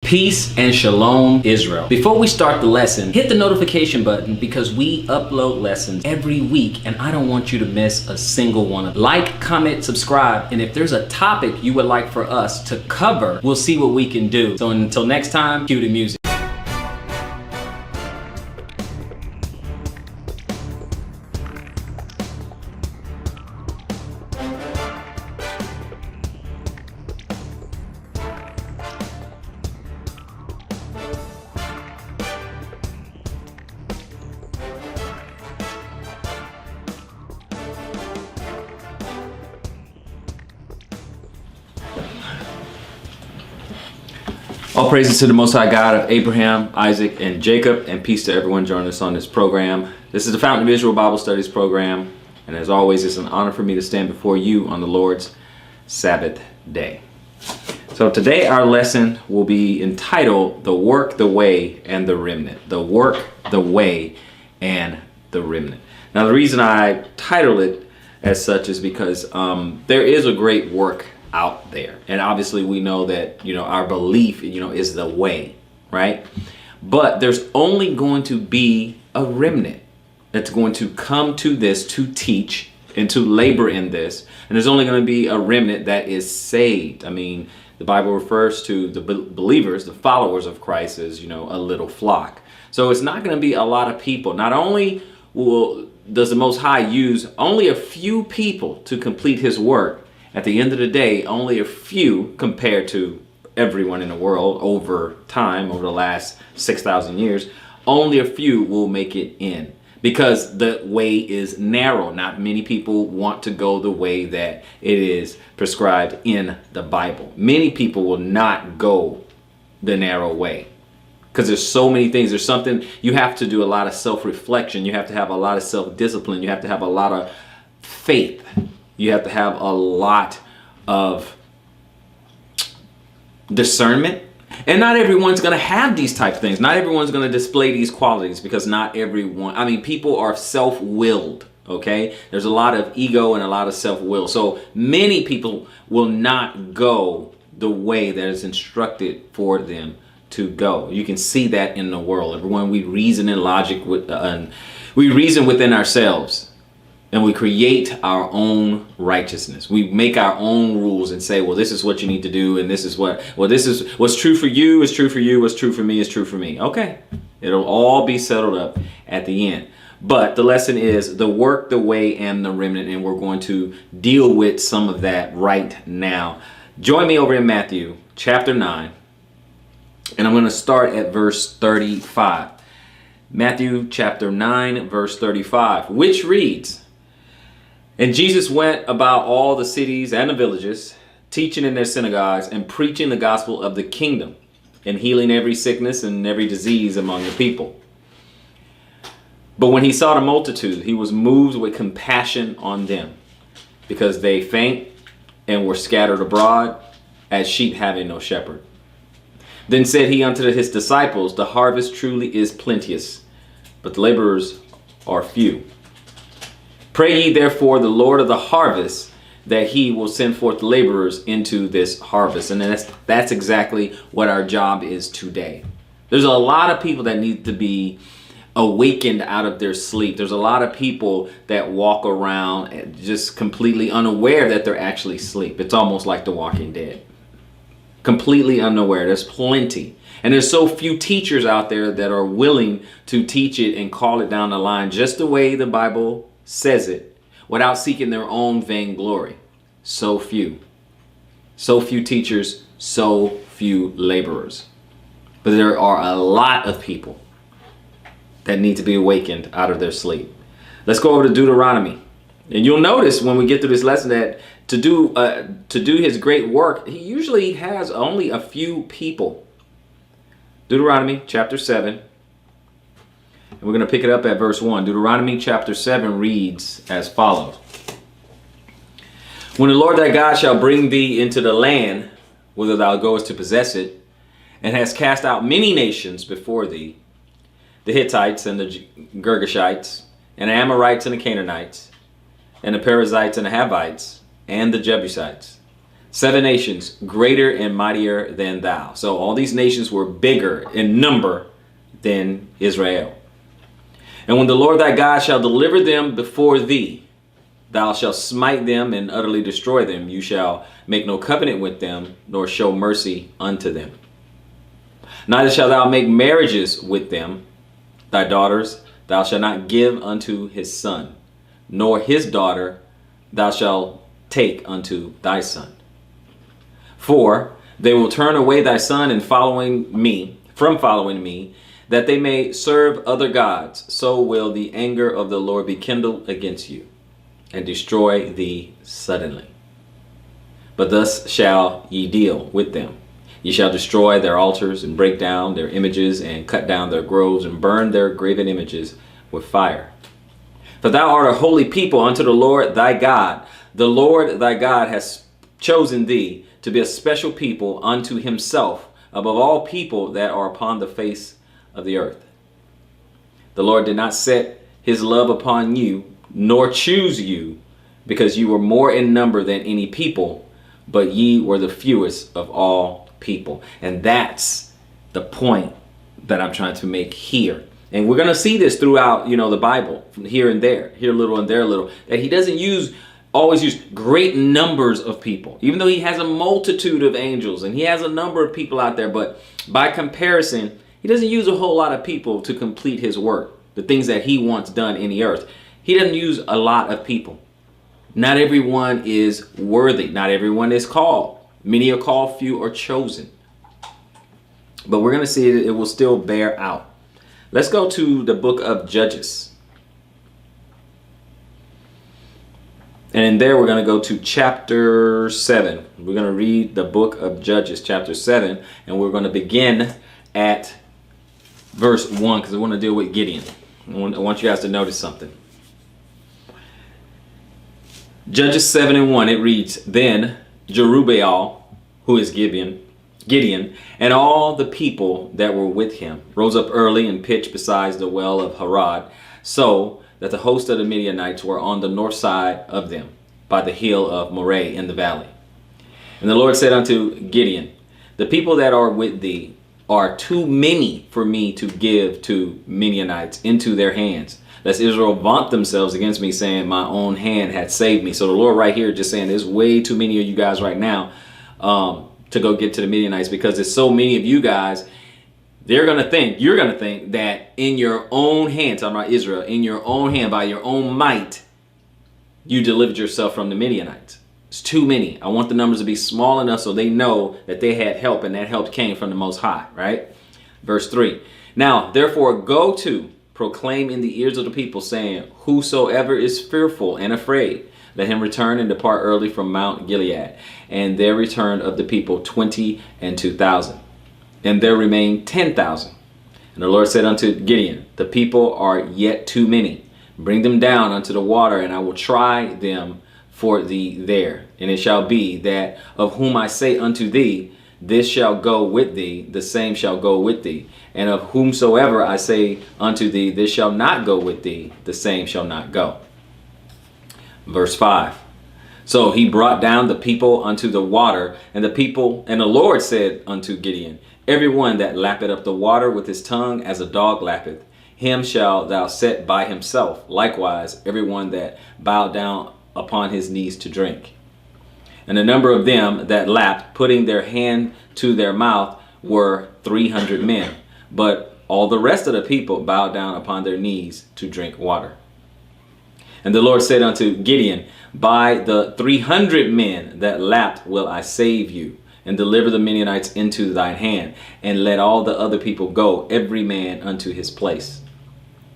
Peace and shalom, Israel. Before we start the lesson, hit the notification button because we upload lessons every week and I don't want you to miss a single one of them. Like, comment, subscribe, and if there's a topic you would like for us to cover, we'll see what we can do. So until next time, cue the music. All praises to the Most High God of Abraham, Isaac, and Jacob, and peace to everyone joining us on this program. This is the Fountain of Israel Bible Studies program, and as always, it's an honor for me to stand before you on the Lord's Sabbath day. So today our lesson will be entitled, The Work, the Way, and the Remnant. The Work, the Way, and the Remnant. Now the reason I title it as such is because there is a great work out there, and obviously we know that our belief is the way, right? But there's only going to be a remnant that's going to come to this to teach and to labor in this, and there's only going to be a remnant that is saved. I mean, the Bible refers to the believers, the followers of Christ, as a little flock. So it's not going to be a lot of people. Not only does the Most High use only a few people to complete his work, at the end of the day, only a few compared to everyone in the world over time, over the last 6,000 years, only a few will make it in because the way is narrow. Not many people want to go the way that it is prescribed in the Bible. Many people will not go the narrow way because there's so many things. There's something you have to do, a lot of self-reflection. You have to have a lot of self-discipline. You have to have a lot of faith. You have to have a lot of discernment. And not everyone's going to have these type of things. Not everyone's going to display these qualities because not everyone, people are self-willed, okay? There's a lot of ego and a lot of self-will. So many people will not go the way that is instructed for them to go. You can see that in the world. Everyone, we reason in logic, we reason within ourselves. And we create our own righteousness. We make our own rules and say, well, this is what you need to do. And this is what's true for you is true for you. What's true for me is true for me. Okay. It'll all be settled up at the end. But the lesson is the work, the way, and the remnant. And we're going to deal with some of that right now. Join me over in Matthew chapter 9. And I'm going to start at verse 35. Matthew chapter 9, verse 35, which reads, "And Jesus went about all the cities and the villages, teaching in their synagogues and preaching the gospel of the kingdom and healing every sickness and every disease among the people. But when he saw the multitude, he was moved with compassion on them, because they faint and were scattered abroad as sheep having no shepherd. Then said he unto his disciples, The harvest truly is plenteous, but the laborers are few. Pray ye therefore the Lord of the harvest, that he will send forth laborers into this harvest." And that's exactly what our job is today. There's a lot of people that need to be awakened out of their sleep. There's a lot of people that walk around just completely unaware that they're actually asleep. It's almost like The Walking Dead. Completely unaware. There's plenty. And there's so few teachers out there that are willing to teach it and call it down the line just the way the Bible says it, without seeking their own vainglory. So few. So few teachers, so few laborers. But there are a lot of people that need to be awakened out of their sleep. Let's go over to Deuteronomy. And you'll notice when we get through this lesson that to do his great work, he usually has only a few people. Deuteronomy chapter 7. And we're going to pick it up at verse 1. Deuteronomy chapter 7 reads as follows. "When the Lord thy God shall bring thee into the land, whither thou goest to possess it, and hast cast out many nations before thee, the Hittites and the Girgashites, and the Amorites and the Canaanites, and the Perizzites and the Havites, and the Jebusites, 7 nations greater and mightier than thou. So all these nations were bigger in number than Israel. And when the Lord thy God shall deliver them before thee, thou shalt smite them and utterly destroy them. You shall make no covenant with them, nor show mercy unto them. Neither shalt thou make marriages with them. Thy daughters thou shalt not give unto his son, nor his daughter thou shalt take unto thy son. For they will turn away thy son from following me, that they may serve other gods. So will the anger of the Lord be kindled against you, and destroy thee suddenly. But thus shall ye deal with them. Ye shall destroy their altars, and break down their images, and cut down their groves, and burn their graven images with fire. For thou art a holy people unto the Lord thy God. The Lord thy God has chosen thee to be a special people unto himself above all people that are upon the face of the earth. The Lord did not set his love upon you, nor choose you, because you were more in number than any people, but ye were the fewest of all people. And that's the point that I'm trying to make here. And we're going to see this throughout, the Bible, from here and there, here a little and there a little, that he doesn't always use great numbers of people, even though he has a multitude of angels and he has a number of people out there. But by comparison, he doesn't use a whole lot of people to complete his work, the things that he wants done in the earth. He doesn't use a lot of people. Not everyone is worthy. Not everyone is called. Many are called, few are chosen. But we're going to see it will still bear out. Let's go to the book of Judges. And in there, we're going to go to chapter 7. We're going to read the book of Judges, chapter 7. And we're going to begin at verse 1, because I want to deal with Gideon. I want you guys to notice something. Judges 7:1, it reads, Then Jerubbaal, who is Gideon, and all the people that were with him rose up early and pitched beside the well of Harod, so that the host of the Midianites were on the north side of them, by the hill of Moreh in the valley. And the Lord said unto Gideon, The people that are with thee are too many for me to give to Midianites into their hands, lest Israel vaunt themselves against me, saying, My own hand had saved me. So the Lord right here just saying, there's way too many of you guys right now to go get to the Midianites, because there's so many of you guys. You're going to think that in your own hand, talking about Israel, in your own hand, by your own might, you delivered yourself from the Midianites. It's too many. I want the numbers to be small enough so they know that they had help, and that help came from the Most High, right? Verse 3. Now, therefore, go to proclaim in the ears of the people, saying, Whosoever is fearful and afraid, let him return and depart early from Mount Gilead. And there returned of the people 22,000. And there remained 10,000. And the Lord said unto Gideon, The people are yet too many. Bring them down unto the water, and I will try them for thee there. And it shall be that of whom I say unto thee, This shall go with thee, the same shall go with thee. And of whomsoever I say unto thee, This shall not go with thee, the same shall not go. Verse 5. So he brought down the people unto the water, and the Lord said unto Gideon, Every one that lappeth up the water with his tongue as a dog lappeth, him shalt thou set by himself. Likewise, every one that bowed down upon his knees to drink. And the number of them that lapped, putting their hand to their mouth, were 300 men. But all the rest of the people bowed down upon their knees to drink water. And the Lord said unto Gideon, By the 300 men that lapped will I save you, and deliver the Midianites into thine hand, and let all the other people go, every man unto his place.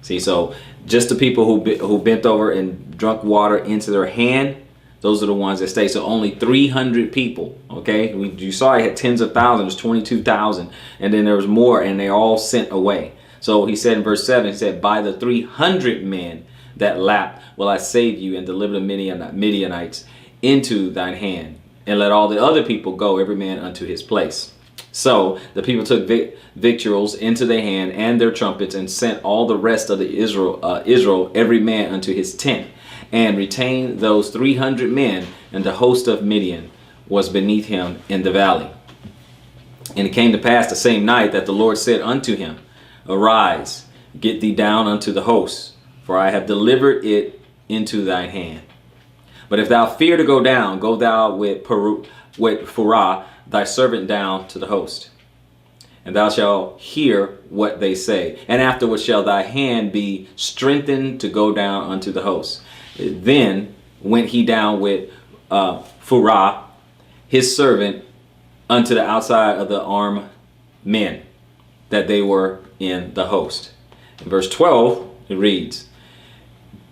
See, so just the people who bent over and drunk water into their hand, those are the ones that stay. So only 300 people, okay? You saw he had tens of thousands, 22,000, and then there was more, and they all sent away. So he said in verse 7, he said, By the 300 men that lapped will I save you, and deliver the Midianites into thine hand, and let all the other people go, every man unto his place. So the people took victuals into their hand and their trumpets, and sent all the rest of the Israel every man unto his tent, and retained those 300 men and the host of Midian, was beneath him in the valley. And it came to pass the same night that the Lord said unto him, Arise, get thee down unto the host, for I have delivered it into thine hand. But if thou fear to go down, go thou with Phurah thy servant down to the host. And thou shalt hear what they say. And afterwards shall thy hand be strengthened to go down unto the host. Then went he down with Phurah, his servant, unto the outside of the armed men, that they were in the host. In verse 12, it reads,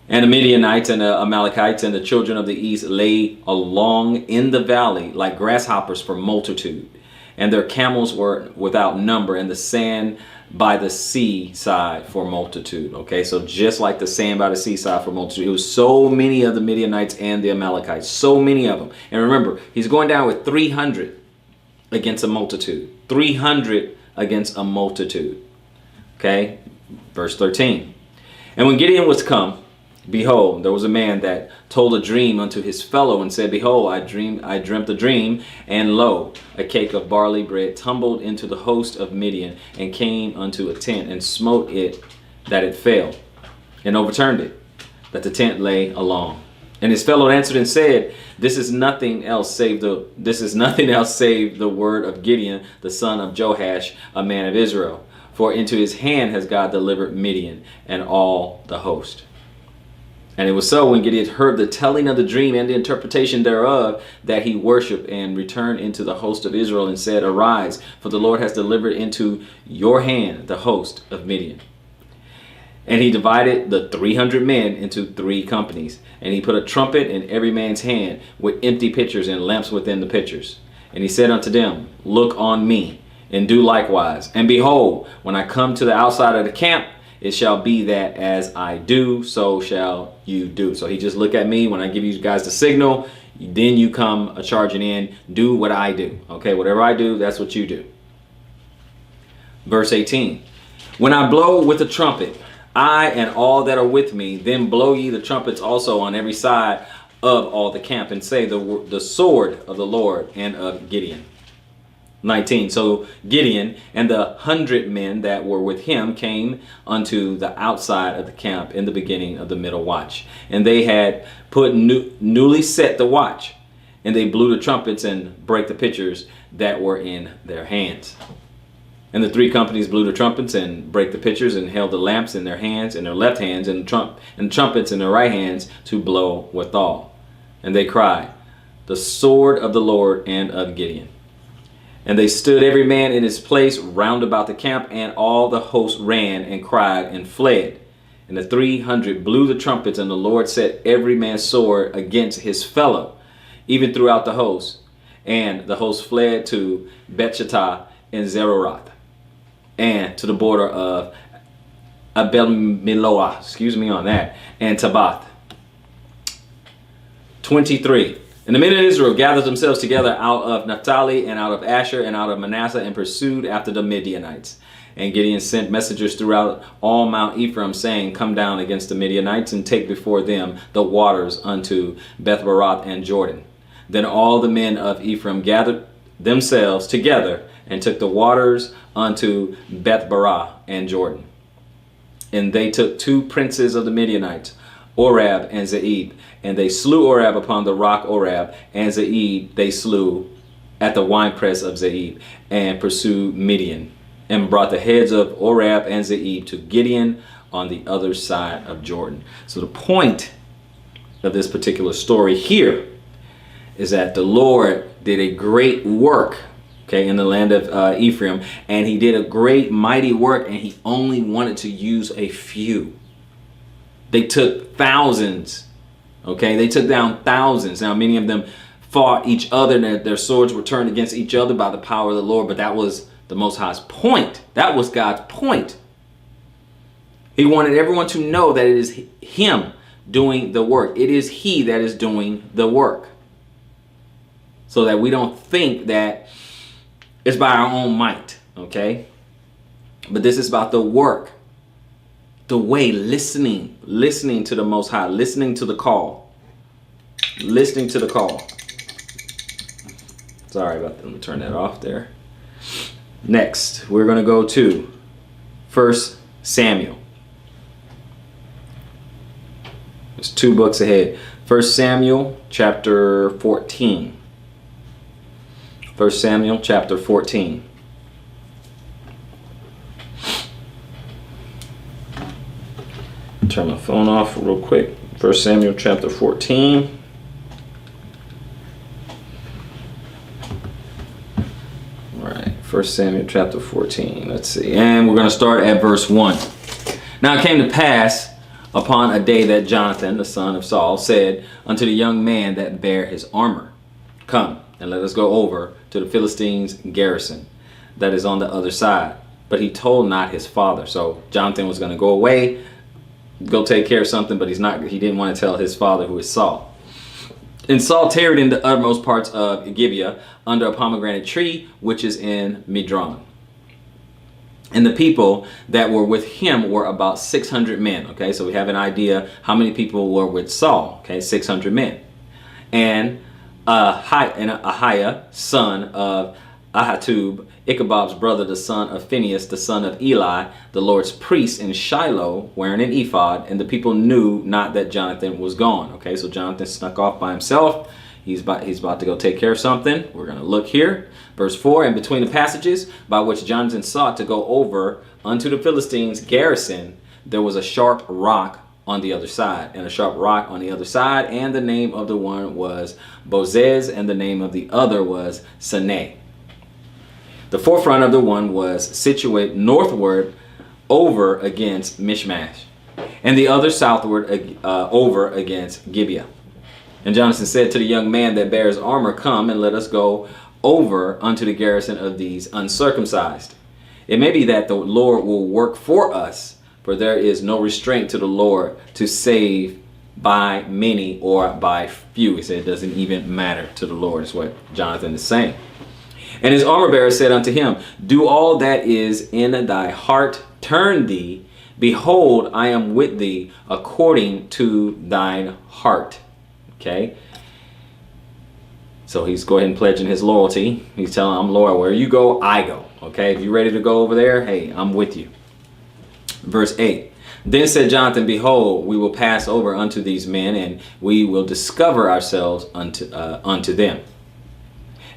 And the Midianites and the Amalekites and the children of the east lay along in the valley like grasshoppers for multitude. And their camels were without number, and the sand by the seaside for multitude. Okay, so just like the sand by the seaside for multitude. It was so many of the Midianites and the Amalekites. So many of them. And remember, he's going down with 300 against a multitude. 300 against a multitude. Okay, verse 13. And when Gideon was come, behold, there was a man that told a dream unto his fellow and said, Behold, I dreamt a dream, and lo, a cake of barley bread tumbled into the host of Midian and came unto a tent and smote it that it fell and overturned it, that the tent lay along. And his fellow answered and said, This is nothing else save the word of Gideon, the son of Joash, a man of Israel. For into his hand has God delivered Midian and all the host. And it was so, when Gideon heard the telling of the dream and the interpretation thereof, that he worshipped and returned into the host of Israel and said, Arise, for the Lord has delivered into your hand the host of Midian. And he divided the 300 men into 3 companies. And he put a trumpet in every man's hand, with empty pitchers and lamps within the pitchers. And he said unto them, Look on me, and do likewise. And behold, when I come to the outside of the camp, it shall be that as I do, so shall you do. So he just look at me when I give you guys the signal. Then you come charging in. Do what I do. Okay, whatever I do, that's what you do. Verse 18. When I blow with the trumpet, I and all that are with me, then blow ye the trumpets also on every side of all the camp, and say the sword of the Lord and of Gideon. 19. So Gideon and the 100 men that were with him came unto the outside of the camp in the beginning of the middle watch. And they had put newly set the watch. And they blew the trumpets and brake the pitchers that were in their hands. And the 3 companies blew the trumpets and brake the pitchers and held the lamps in their hands, in their left hands, and trumpets in their right hands to blow withal. And they cried, The sword of the Lord and of Gideon. And they stood every man in his place round about the camp, and all the host ran and cried and fled. And the 300 blew the trumpets, and the Lord set every man's sword against his fellow, even throughout the host. And the host fled to Bethshittah and Zerorath, and to the border of Abel-Meloah, excuse me on that, and Tabath. 23. And the men of Israel gathered themselves together out of Naphtali and out of Asher and out of Manasseh, and pursued after the Midianites. And Gideon sent messengers throughout all Mount Ephraim, saying, Come down against the Midianites, and take before them the waters unto Beth-Baroth and Jordan. Then all the men of Ephraim gathered themselves together, and took the waters unto Beth-Baroth and Jordan. And they took 2 princes of the Midianites, Orab and Zeeb. And they slew Orab upon the rock Orab, and Zeeb they slew at the winepress of Zeeb, and pursued Midian, and brought the heads of Orab and Zeeb to Gideon on the other side of Jordan. So the point of this particular story here is that the Lord did a great work, okay, in the land of Ephraim, and he did a great mighty work, and he only wanted to use a few. They took thousands. Okay, they took down thousands. Now, many of them fought each other, and their swords were turned against each other by the power of the Lord. But that was the Most High's point. That was God's point. He wanted everyone to know that it is him doing the work. It is he that is doing the work. So that we don't think that it's by our own might. Okay, but this is about the work. The way, listening to the Most High, listening to the call. Sorry about that. Let me turn that off there. Next, we're going to go to 1 Samuel. It's 2 books ahead. 1 Samuel chapter 14. 1 Samuel chapter 14. Turn my phone off real quick. 1 Samuel chapter 14. All right, 1 Samuel chapter 14. Let's see. And we're going to start at verse 1. Now it came to pass upon a day that Jonathan, the son of Saul, said unto the young man that bare his armor, Come, and let us go over to the Philistines' garrison that is on the other side. But he told not his father. So Jonathan was going to go away, go take care of something, but he didn't want to tell his father, who is Saul. And Saul tarried in the uttermost parts of Gibeah under a pomegranate tree, which is in Midron. And the people that were with him were about 600 men. Okay, so we have an idea how many people were with Saul. Okay, 600 men. And Ahiah, son of Ahitub, Ichabod's brother, the son of Phinehas, the son of Eli, the Lord's priest in Shiloh, wearing an ephod, and the people knew not that Jonathan was gone. Okay, so Jonathan snuck off by himself. He's about to go take care of something. We're going to look here. Verse 4, and between the passages by which Jonathan sought to go over unto the Philistines' garrison, there was a sharp rock on the other side, and a sharp rock on the other side, and the name of the one was Bozez, and the name of the other was Saneh. The forefront of the one was situate northward over against Mishmash, and the other southward over against Gibeah. And Jonathan said to the young man that bears armor, Come, and let us go over unto the garrison of these uncircumcised. It may be that the Lord will work for us, for there is no restraint to the Lord to save by many or by few. He said it doesn't even matter to the Lord, is what Jonathan is saying. And his armor bearer said unto him, Do all that is in thy heart, turn thee. Behold, I am with thee according to thine heart. Okay. So he's go ahead and pledging his loyalty. He's telling, I'm loyal. Where you go, I go. Okay. If you're ready to go over there, hey, I'm with you. Verse 8. Then said Jonathan, Behold, we will pass over unto these men, and we will discover ourselves unto them.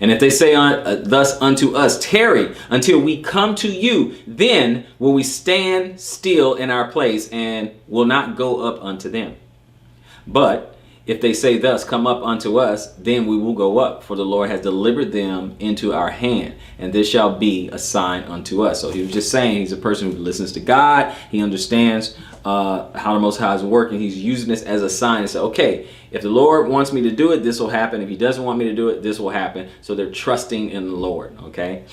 And if they say thus unto us, Tarry until we come to you, then will we stand still in our place, and will not go up unto them. But if they say thus, Come up unto us, then we will go up, for the Lord has delivered them into our hand, and this shall be a sign unto us. So he was just saying he's a person who listens to God. He understands how the Most High is working. He's using this as a sign and say, okay, if the Lord wants me to do it, this will happen. If he doesn't want me to do it, this will happen. So they're trusting in the Lord, okay?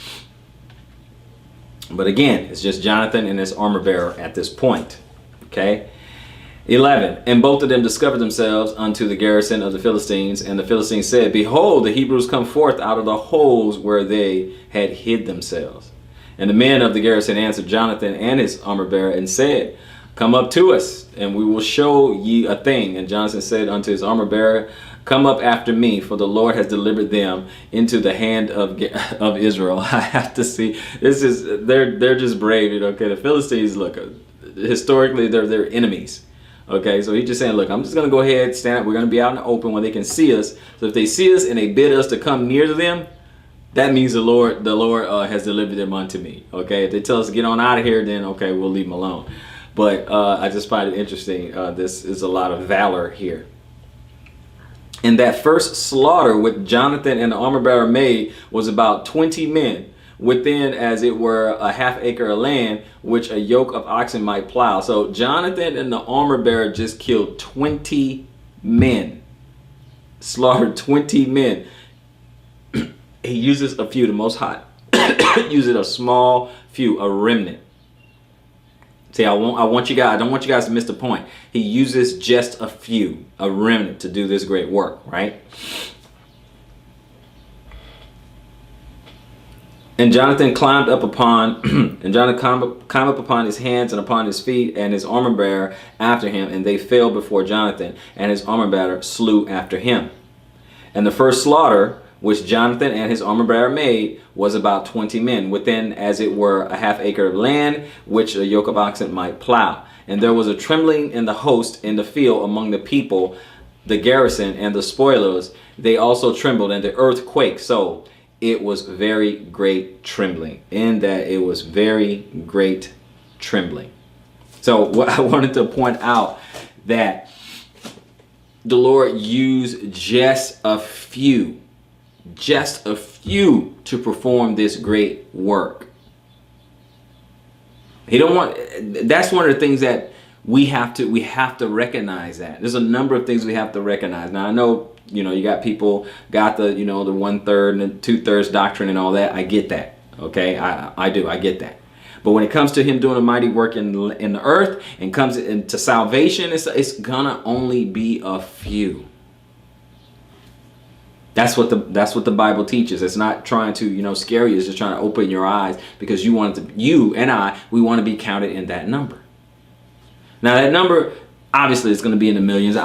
But again, it's just Jonathan and his armor bearer at this point, okay? 11, and both of them discovered themselves unto the garrison of the Philistines, and the Philistines said, Behold, the Hebrews come forth out of the holes where they had hid themselves. And the men of the garrison answered Jonathan and his armor bearer and said, Come up to us, and we will show ye a thing. And Jonathan said unto his armor bearer, Come up after me, for the Lord has delivered them into the hand of Israel. I have to see. This is they're just brave, you know. Okay, the Philistines, look, historically they're enemies. Okay, so he's just saying, look, I'm just going to go ahead, stand up. We're going to be out in the open where they can see us. So if they see us and they bid us to come near to them, that means the Lord has delivered them unto me. Okay, if they tell us to get on out of here, then okay, we'll leave them alone. But I just find it interesting. This is a lot of valor here. And that first slaughter with Jonathan and the armor bearer made was about 20 men, within as it were a half acre of land, which a yoke of oxen might plow. So Jonathan and the armor bearer just killed 20 men, slaughtered 20 men. He uses a few, the Most High uses a small few, a remnant. See, I don't want you guys to miss the point. He uses just a few, a remnant, to do this great work, right? And Jonathan climbed up upon his hands and upon his feet, and his armor bearer after him, and they fell before Jonathan, and his armor bearer slew after him. And the first slaughter which Jonathan and his armor bearer made, was about 20 men, within as it were a half acre of land, which a yoke of oxen might plow. And there was a trembling in the host in the field among the people, the garrison and the spoilers. They also trembled, and the earth quaked. So it was very great trembling, in that it was very great trembling. So what I wanted to point out, that the Lord used just a few to perform this great work. He don't want, that's one of the things that we have to recognize. That there's a number of things we have to recognize. Now I know, you got people got the, the 1/3 and the 2/3 doctrine and all that. I get that. Okay. I get that. But when it comes to him doing a mighty work in the earth and comes into salvation, it's gonna only be a few. That's what the Bible teaches. It's not trying to, scare you. It's just trying to open your eyes, because you and I, we want to be counted in that number. Now that number, obviously, it's going to be in the millions,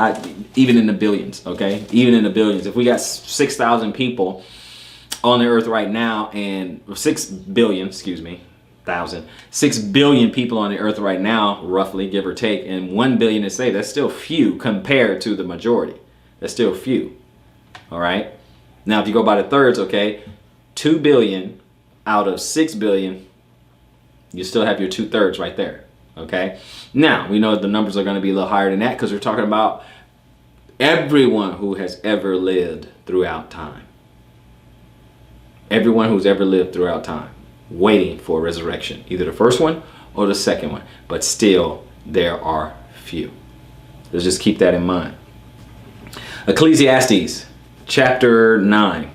even in the billions. Okay, even in the billions. If we got 6,000 people on the earth right now, and 6 billion, 6 billion people on the earth right now, roughly, give or take, and 1 billion is saved, that's still few compared to the majority. That's still few. All right. Now, if you go by the thirds, okay, 2 billion out of 6 billion, you still have your 2/3 right there. Okay. Now, we know the numbers are going to be a little higher than that, because we're talking about everyone who has ever lived throughout time. Everyone who's ever lived throughout time, waiting for resurrection, either the first one or the second one. But still, there are few. Let's just keep that in mind. Ecclesiastes chapter 9.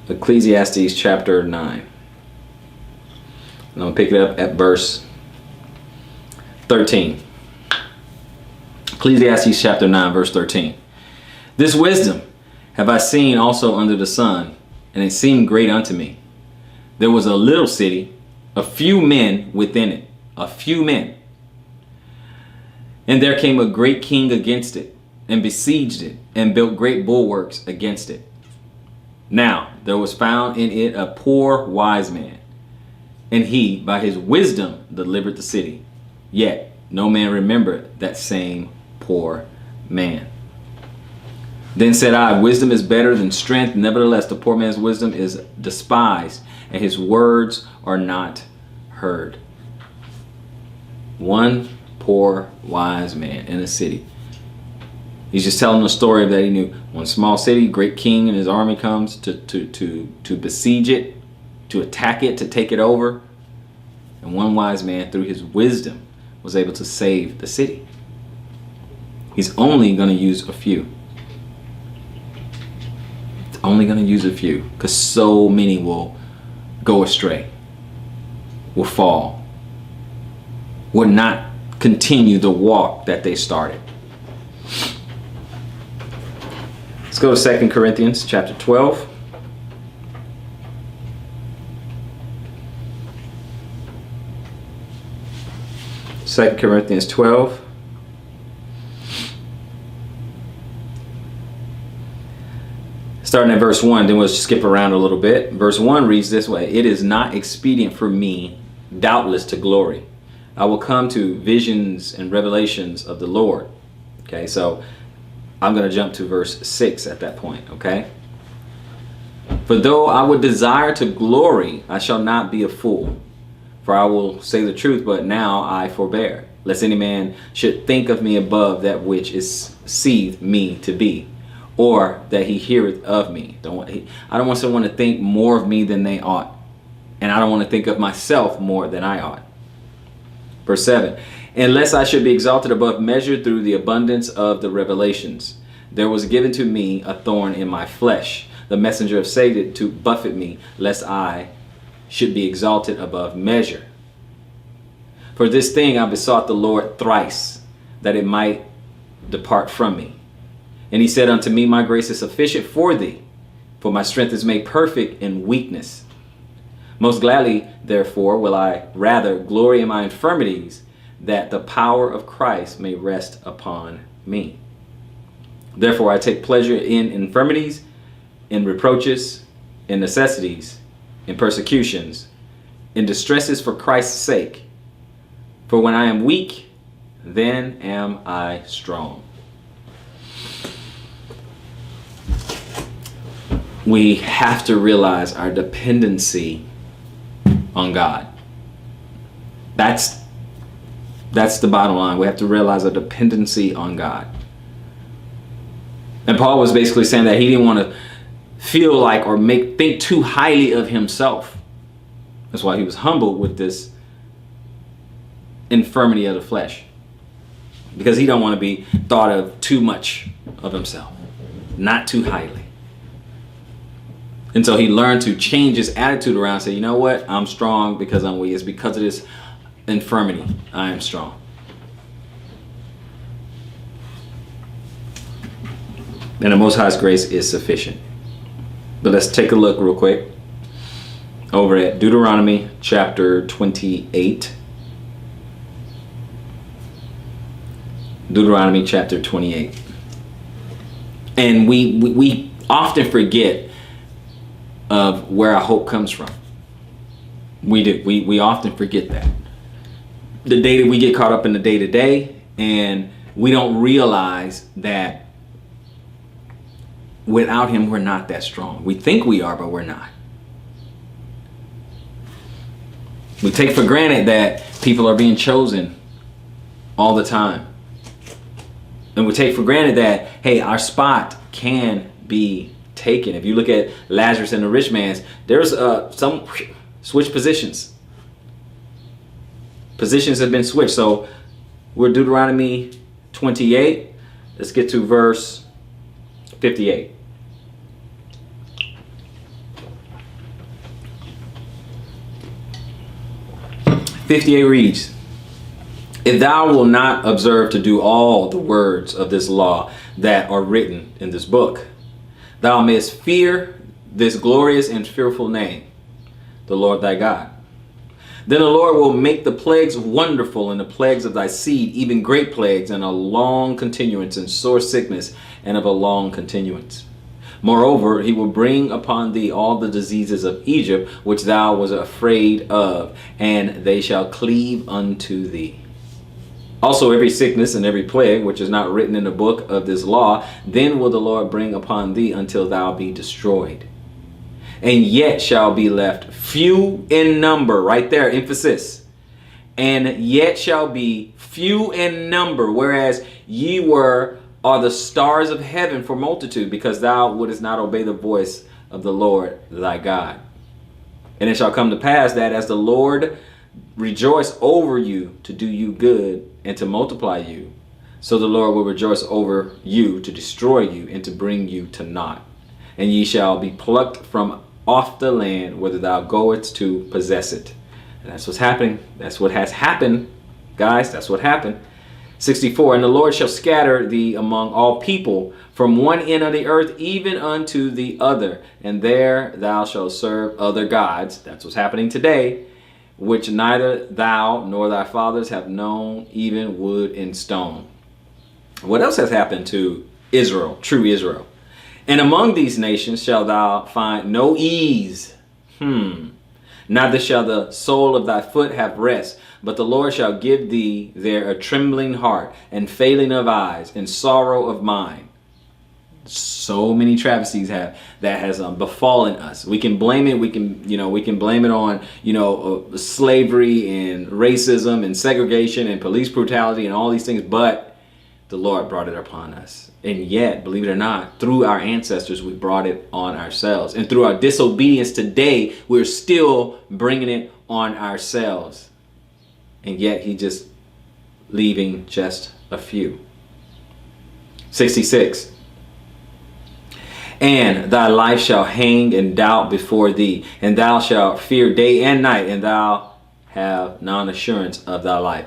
Ecclesiastes chapter 9. And I'm going to pick it up at verse 13. Ecclesiastes chapter 9, verse 13. This wisdom have I seen also under the sun, and it seemed great unto me. There was a little city, a few men within it, a few men. And there came a great king against it, and besieged it, and built great bulwarks against it. Now there was found in it a poor wise man, and he by his wisdom delivered the city. Yet no man remembered that same poor man. Then said I, wisdom is better than strength. Nevertheless, the poor man's wisdom is despised, and his words are not heard. One poor wise man in a city. He's just telling the story that he knew. One small city, great king and his army comes to besiege it, to attack it, to take it over. And one wise man, through his wisdom, was able to save the city. He's only going to use a few. Only going to use a few, because so many will go astray, will fall, will not continue the walk that they started. Let's go to 2 Corinthians chapter 12. Second Corinthians 12. Starting at verse 1, then we'll skip around a little bit. Verse 1 reads this way. It is not expedient for me, doubtless, to glory. I will come to visions and revelations of the Lord. Okay, so I'm going to jump to verse 6 at that point. Okay. For though I would desire to glory, I shall not be a fool. For I will say the truth, but now I forbear, lest any man should think of me above that which is seeth me to be, or that he heareth of me. I don't want someone to think more of me than they ought. And I don't want to think of myself more than I ought. Verse 7. Unless I should be exalted above measure through the abundance of the revelations, there was given to me a thorn in my flesh, the messenger of Satan to buffet me, lest I should be exalted above measure. For this thing I besought the Lord thrice, that it might depart from me. And he said unto me, my grace is sufficient for thee, for my strength is made perfect in weakness. Most gladly, therefore, will I rather glory in my infirmities, that the power of Christ may rest upon me. Therefore I take pleasure in infirmities, in reproaches, in necessities, in persecutions, in distresses for Christ's sake. For when I am weak, then am I strong. We have to realize our dependency on God. That's the bottom line. We have to realize our dependency on God. And Paul was basically saying that he didn't want to feel like or think too highly of himself. That's why he was humbled with this infirmity of the flesh, because he don't want to be thought of too much of himself, not too highly. And so he learned to change his attitude around and say, you know what? I'm strong because I'm weak. It's because of this infirmity I am strong. And the Most High's grace is sufficient. But let's take a look real quick over at Deuteronomy chapter 28. Deuteronomy chapter 28. And we often forget of where our hope comes from. We do. We often forget that. The day that we get caught up in the day-to-day, and we don't realize that without him, we're not that strong. We think we are, but we're not. We take for granted that people are being chosen all the time. And we take for granted that, hey, our spot can be taken. If you look at Lazarus and the rich man's, there's some switch positions. Positions have been switched. So we're Deuteronomy 28. Let's get to verse 58. Reads, if thou wilt not observe to do all the words of this law that are written in this book, thou mayest fear this glorious and fearful name, the Lord thy God. Then the Lord will make the plagues wonderful, and the plagues of thy seed, even great plagues, and a long continuance, and sore sickness, and of a long continuance. Moreover, he will bring upon thee all the diseases of Egypt, which thou was afraid of, and they shall cleave unto thee. Also every sickness and every plague, which is not written in the book of this law, then will the Lord bring upon thee until thou be destroyed. And yet shall be left few in number, right there, emphasis. And yet shall be few in number, whereas ye are the stars of heaven for multitude, because thou wouldest not obey the voice of the Lord thy God. And it shall come to pass that as the Lord rejoice over you to do you good and to multiply you, so the Lord will rejoice over you to destroy you and to bring you to naught. And ye shall be plucked from off the land whither thou goest to possess it. And that's what's happening. That's what has happened, guys. That's what happened. 64, and the Lord shall scatter thee among all people from one end of the earth even unto the other, and there thou shalt serve other gods. That's what's happening today, which neither thou nor thy fathers have known, even wood and stone. What else has happened to Israel, true Israel? And among these nations shalt thou find no ease. Neither shall the sole of thy foot have rest, but the Lord shall give thee there a trembling heart, and failing of eyes, and sorrow of mind. So many travesties that has befallen us. We can blame it. We can blame it on slavery and racism and segregation and police brutality and all these things. But the Lord brought it upon us, and yet, believe it or not, through our ancestors, we brought it on ourselves, and through our disobedience today, we're still bringing it on ourselves. And yet he just leaving just a few. 66. And thy life shall hang in doubt before thee, and thou shalt fear day and night, and thou have non-assurance of thy life.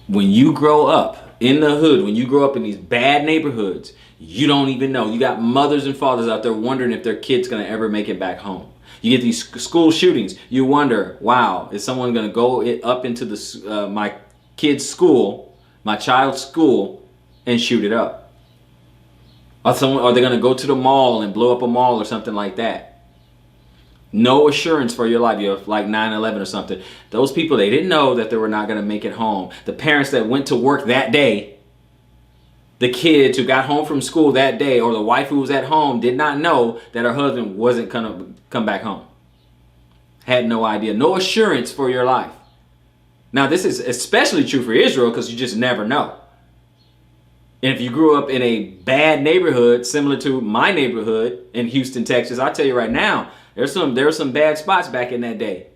When you grow up in the hood, when you grow up in these bad neighborhoods, you don't even know. You got mothers and fathers out there wondering if their kid's going to ever make it back home. You get these school shootings. You wonder, wow, is someone going to go up into my kid's school, my child's school, and shoot it up? Are they going to go to the mall and blow up a mall or something like that? No assurance for your life. You're like 9/11 or something. Those people, they didn't know that they were not going to make it home. The parents that went to work that day, the kids who got home from school that day, or the wife who was at home did not know that her husband wasn't going to come back home. Had no idea. No assurance for your life. Now, this is especially true for Israel because you just never know. And if you grew up in a bad neighborhood, similar to my neighborhood in Houston, Texas, I'll tell you right now, there were some bad spots back in that day.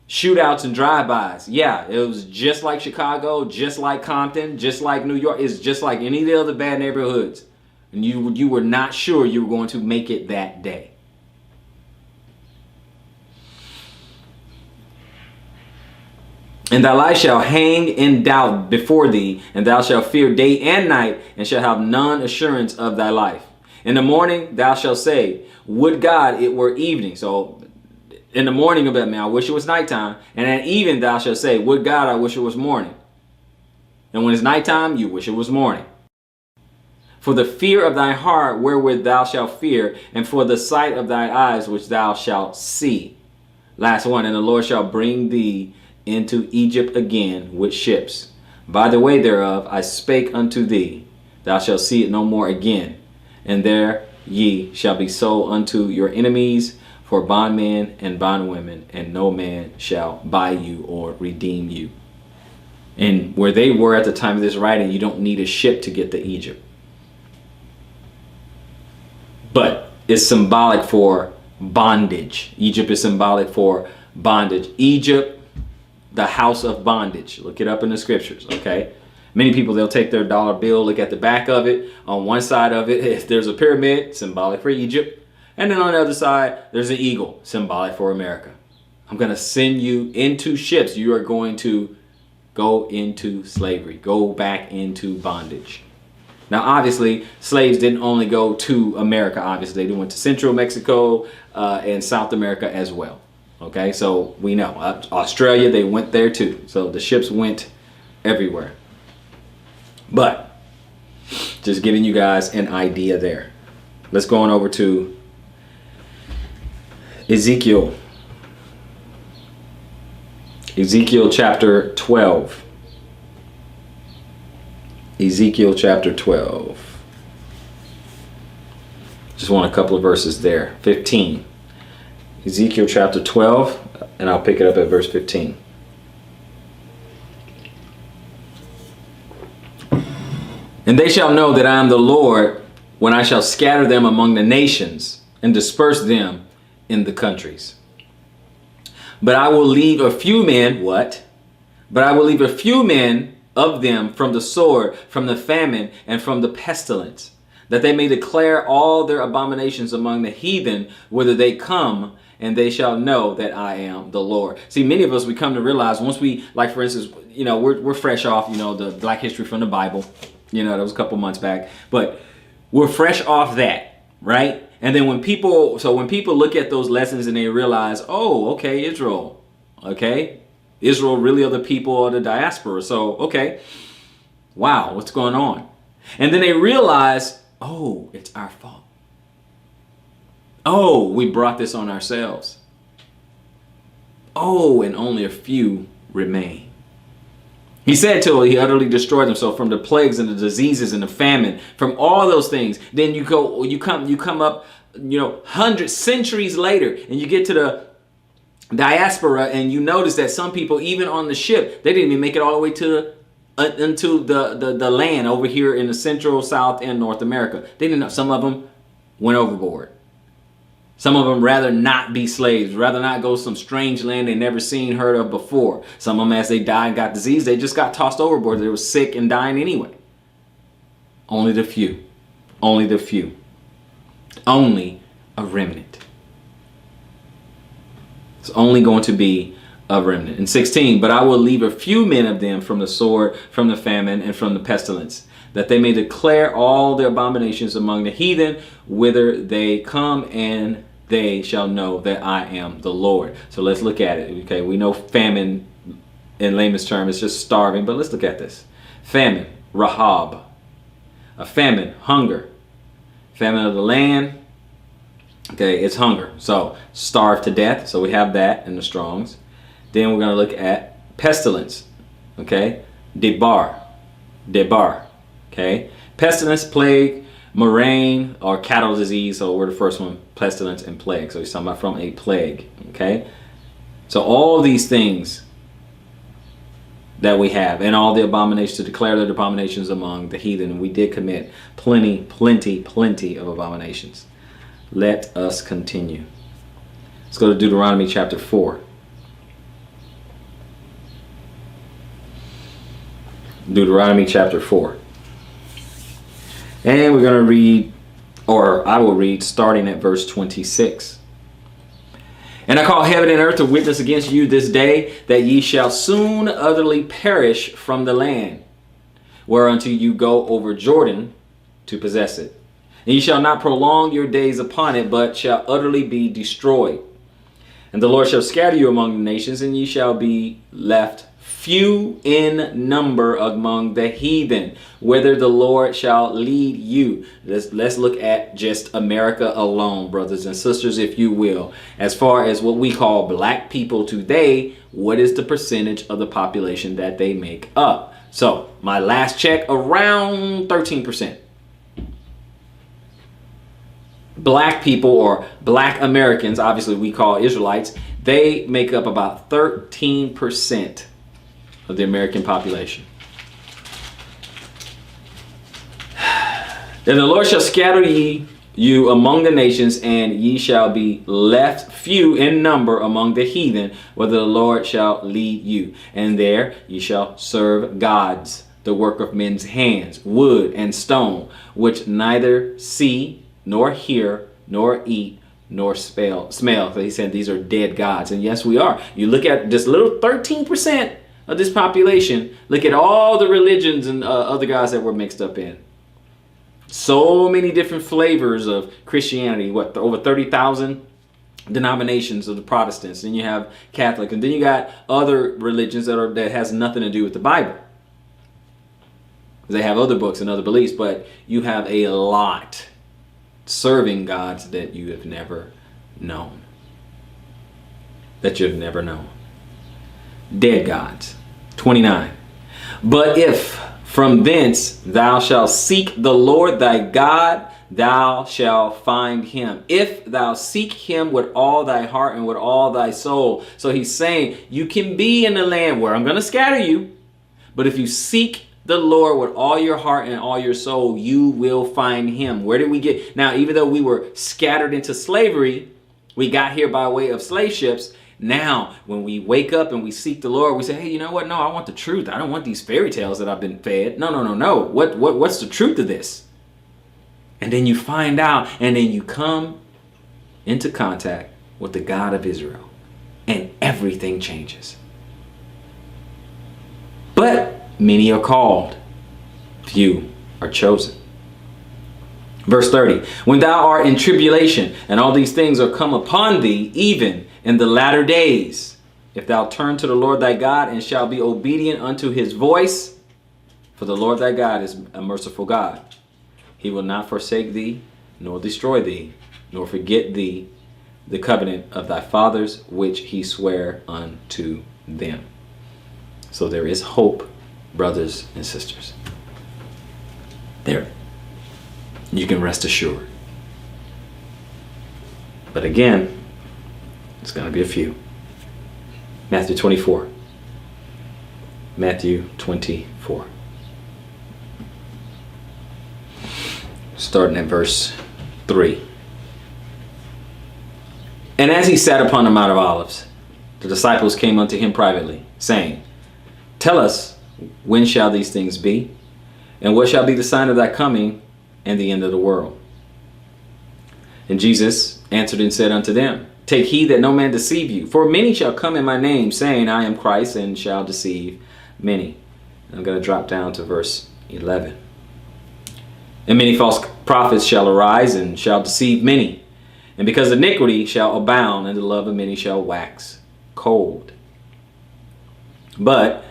Shootouts and drive-bys. Yeah, it was just like Chicago, just like Compton, just like New York. It's just like any of the other bad neighborhoods. And you were not sure you were going to make it that day. And thy life shall hang in doubt before thee, and thou shalt fear day and night, and shalt have none assurance of thy life. In the morning thou shalt say, would God it were evening. So in the morning of that, man, I wish it was nighttime. And at even thou shalt say, would God, I wish it was morning. And when it's nighttime, you wish it was morning. For the fear of thy heart wherewith thou shalt fear, and for the sight of thy eyes which thou shalt see. Last one, and the Lord shall bring thee into Egypt again with ships. By the way thereof I spake unto thee, thou shalt see it no more again. And there ye shall be sold unto your enemies for bondmen and bondwomen, and no man shall buy you or redeem you. And where they were at the time of this writing, you don't need a ship to get to Egypt. But it's symbolic for bondage. Egypt is symbolic for bondage. Egypt, the house of bondage. Look it up in the scriptures, okay? Many people, they'll take their dollar bill, look at the back of it. On one side of it, if there's a pyramid, symbolic for Egypt. And then on the other side, there's an eagle, symbolic for America. I'm going to send you into ships. You are going to go into slavery, go back into bondage. Now, obviously, slaves didn't only go to America. Obviously, they went to Central Mexico and South America as well. Okay, so we know Australia, they went there too. So the ships went everywhere. But just giving you guys an idea there. Let's go on over to Ezekiel. Ezekiel chapter 12. Ezekiel chapter 12. Just want a couple of verses there. 15. Ezekiel chapter 12, and I'll pick it up at verse 15. And they shall know that I am the Lord when I shall scatter them among the nations and disperse them in the countries. But I will leave a few men, what? But I will leave a few men of them from the sword, from the famine, and from the pestilence, that they may declare all their abominations among the heathen, whither they come, and they shall know that I am the Lord. See, many of us, we come to realize once we, like for instance, we're fresh off, the Black History from the Bible. That was a couple months back, but we're fresh off that, right? And then when people look at those lessons and they realize, oh, okay, Israel really are the people of the diaspora. So, okay, wow, what's going on? And then they realize, oh, it's our fault. Oh, we brought this on ourselves. Oh, and only a few remain. He said till he utterly destroyed them. So from the plagues and the diseases and the famine, from all those things, then you come up, hundreds, centuries later, and you get to the diaspora, and you notice that some people, even on the ship, they didn't even make it all the way to into the land over here in the Central, South, and North America. They didn't know. Some of them went overboard. Some of them rather not be slaves, rather not go some strange land they never seen, heard of before. Some of them, as they died and got disease, they just got tossed overboard. They were sick and dying anyway. Only the few. Only the few. Only a remnant. It's only going to be a remnant. In 16, but I will leave a few men of them from the sword, from the famine, and from the pestilence, that they may declare all their abominations among the heathen, whither they come, and they shall know that I am the Lord. So let's look at it. Okay, we know famine in layman's term is just starving, but let's look at this. Famine. Rahab. A famine, hunger. Famine of the land. Okay, it's hunger. So starved to death. So we have that in the Strongs. Then we're going to look at pestilence. Okay, debar. Okay, pestilence, plague, murrain, or cattle disease. So we're the first one, pestilence and plague. So he's talking about from a plague. Okay, so all these things that we have, and all the abominations, to declare the abominations among the heathen. We did commit plenty of abominations. Let us continue. Let's go to Deuteronomy chapter 4. Deuteronomy chapter 4. And we're going to read, or I will read, starting at verse 26. And I call heaven and earth to witness against you this day, that ye shall soon utterly perish from the land, whereunto you go over Jordan to possess it. And ye shall not prolong your days upon it, but shall utterly be destroyed. And the Lord shall scatter you among the nations, and ye shall be left few in number among the heathen, whither the Lord shall lead you. Let's look at just America alone, brothers and sisters, if you will. As far as what we call black people today, what is the percentage of the population that they make up? So my last check, around 13%. Black people, or black Americans, obviously we call Israelites, they make up about 13% of the American population. Then the Lord shall scatter you among the nations, and ye shall be left few in number among the heathen, whither the Lord shall lead you. And there ye shall serve gods, the work of men's hands, wood and stone, which neither see, nor hear, nor eat, nor smell. So he said these are dead gods. And yes, we are. You look at this little 13% of this population, look at all the religions and other gods that we're mixed up in. So many different flavors of Christianity. What, over 30,000 denominations of the Protestants. Then you have Catholic, and then you got other religions that has nothing to do with the Bible. They have other books and other beliefs, but you have a lot serving gods that you have never known. Dead gods. 29. But if from thence thou shalt seek the Lord thy God, thou shalt find him. If thou seek him with all thy heart and with all thy soul. So he's saying you can be in the land where I'm going to scatter you, but if you seek the Lord with all your heart and all your soul, you will find him. Where did we get? Now, even though we were scattered into slavery, we got here by way of slave ships. Now, when we wake up and we seek the Lord, we say, hey, you know what? No, I want the truth. I don't want these fairy tales that I've been fed. No. What's the truth of this? And then you find out, and then you come into contact with the God of Israel, and everything changes. But many are called, few are chosen. Verse 30, when thou art in tribulation, and all these things are come upon thee, even in the latter days, if thou turn to the Lord thy God, and shall be obedient unto his voice, for the Lord thy God is a merciful God. He will not forsake thee, nor destroy thee, nor forget thee the covenant of thy fathers, which he sware unto them. So there is hope, brothers and sisters. There. You can rest assured. But again, it's going to be a few. Matthew 24. Matthew 24. Starting at verse 3. And as he sat upon the Mount of Olives, the disciples came unto him privately, saying, tell us, when shall these things be? And what shall be the sign of thy coming and the end of the world? And Jesus answered and said unto them, take heed that no man deceive you. For many shall come in my name, saying, I am Christ, and shall deceive many. And I'm going to drop down to verse 11. And many false prophets shall arise, and shall deceive many. And because iniquity shall abound, and the love of many shall wax cold. But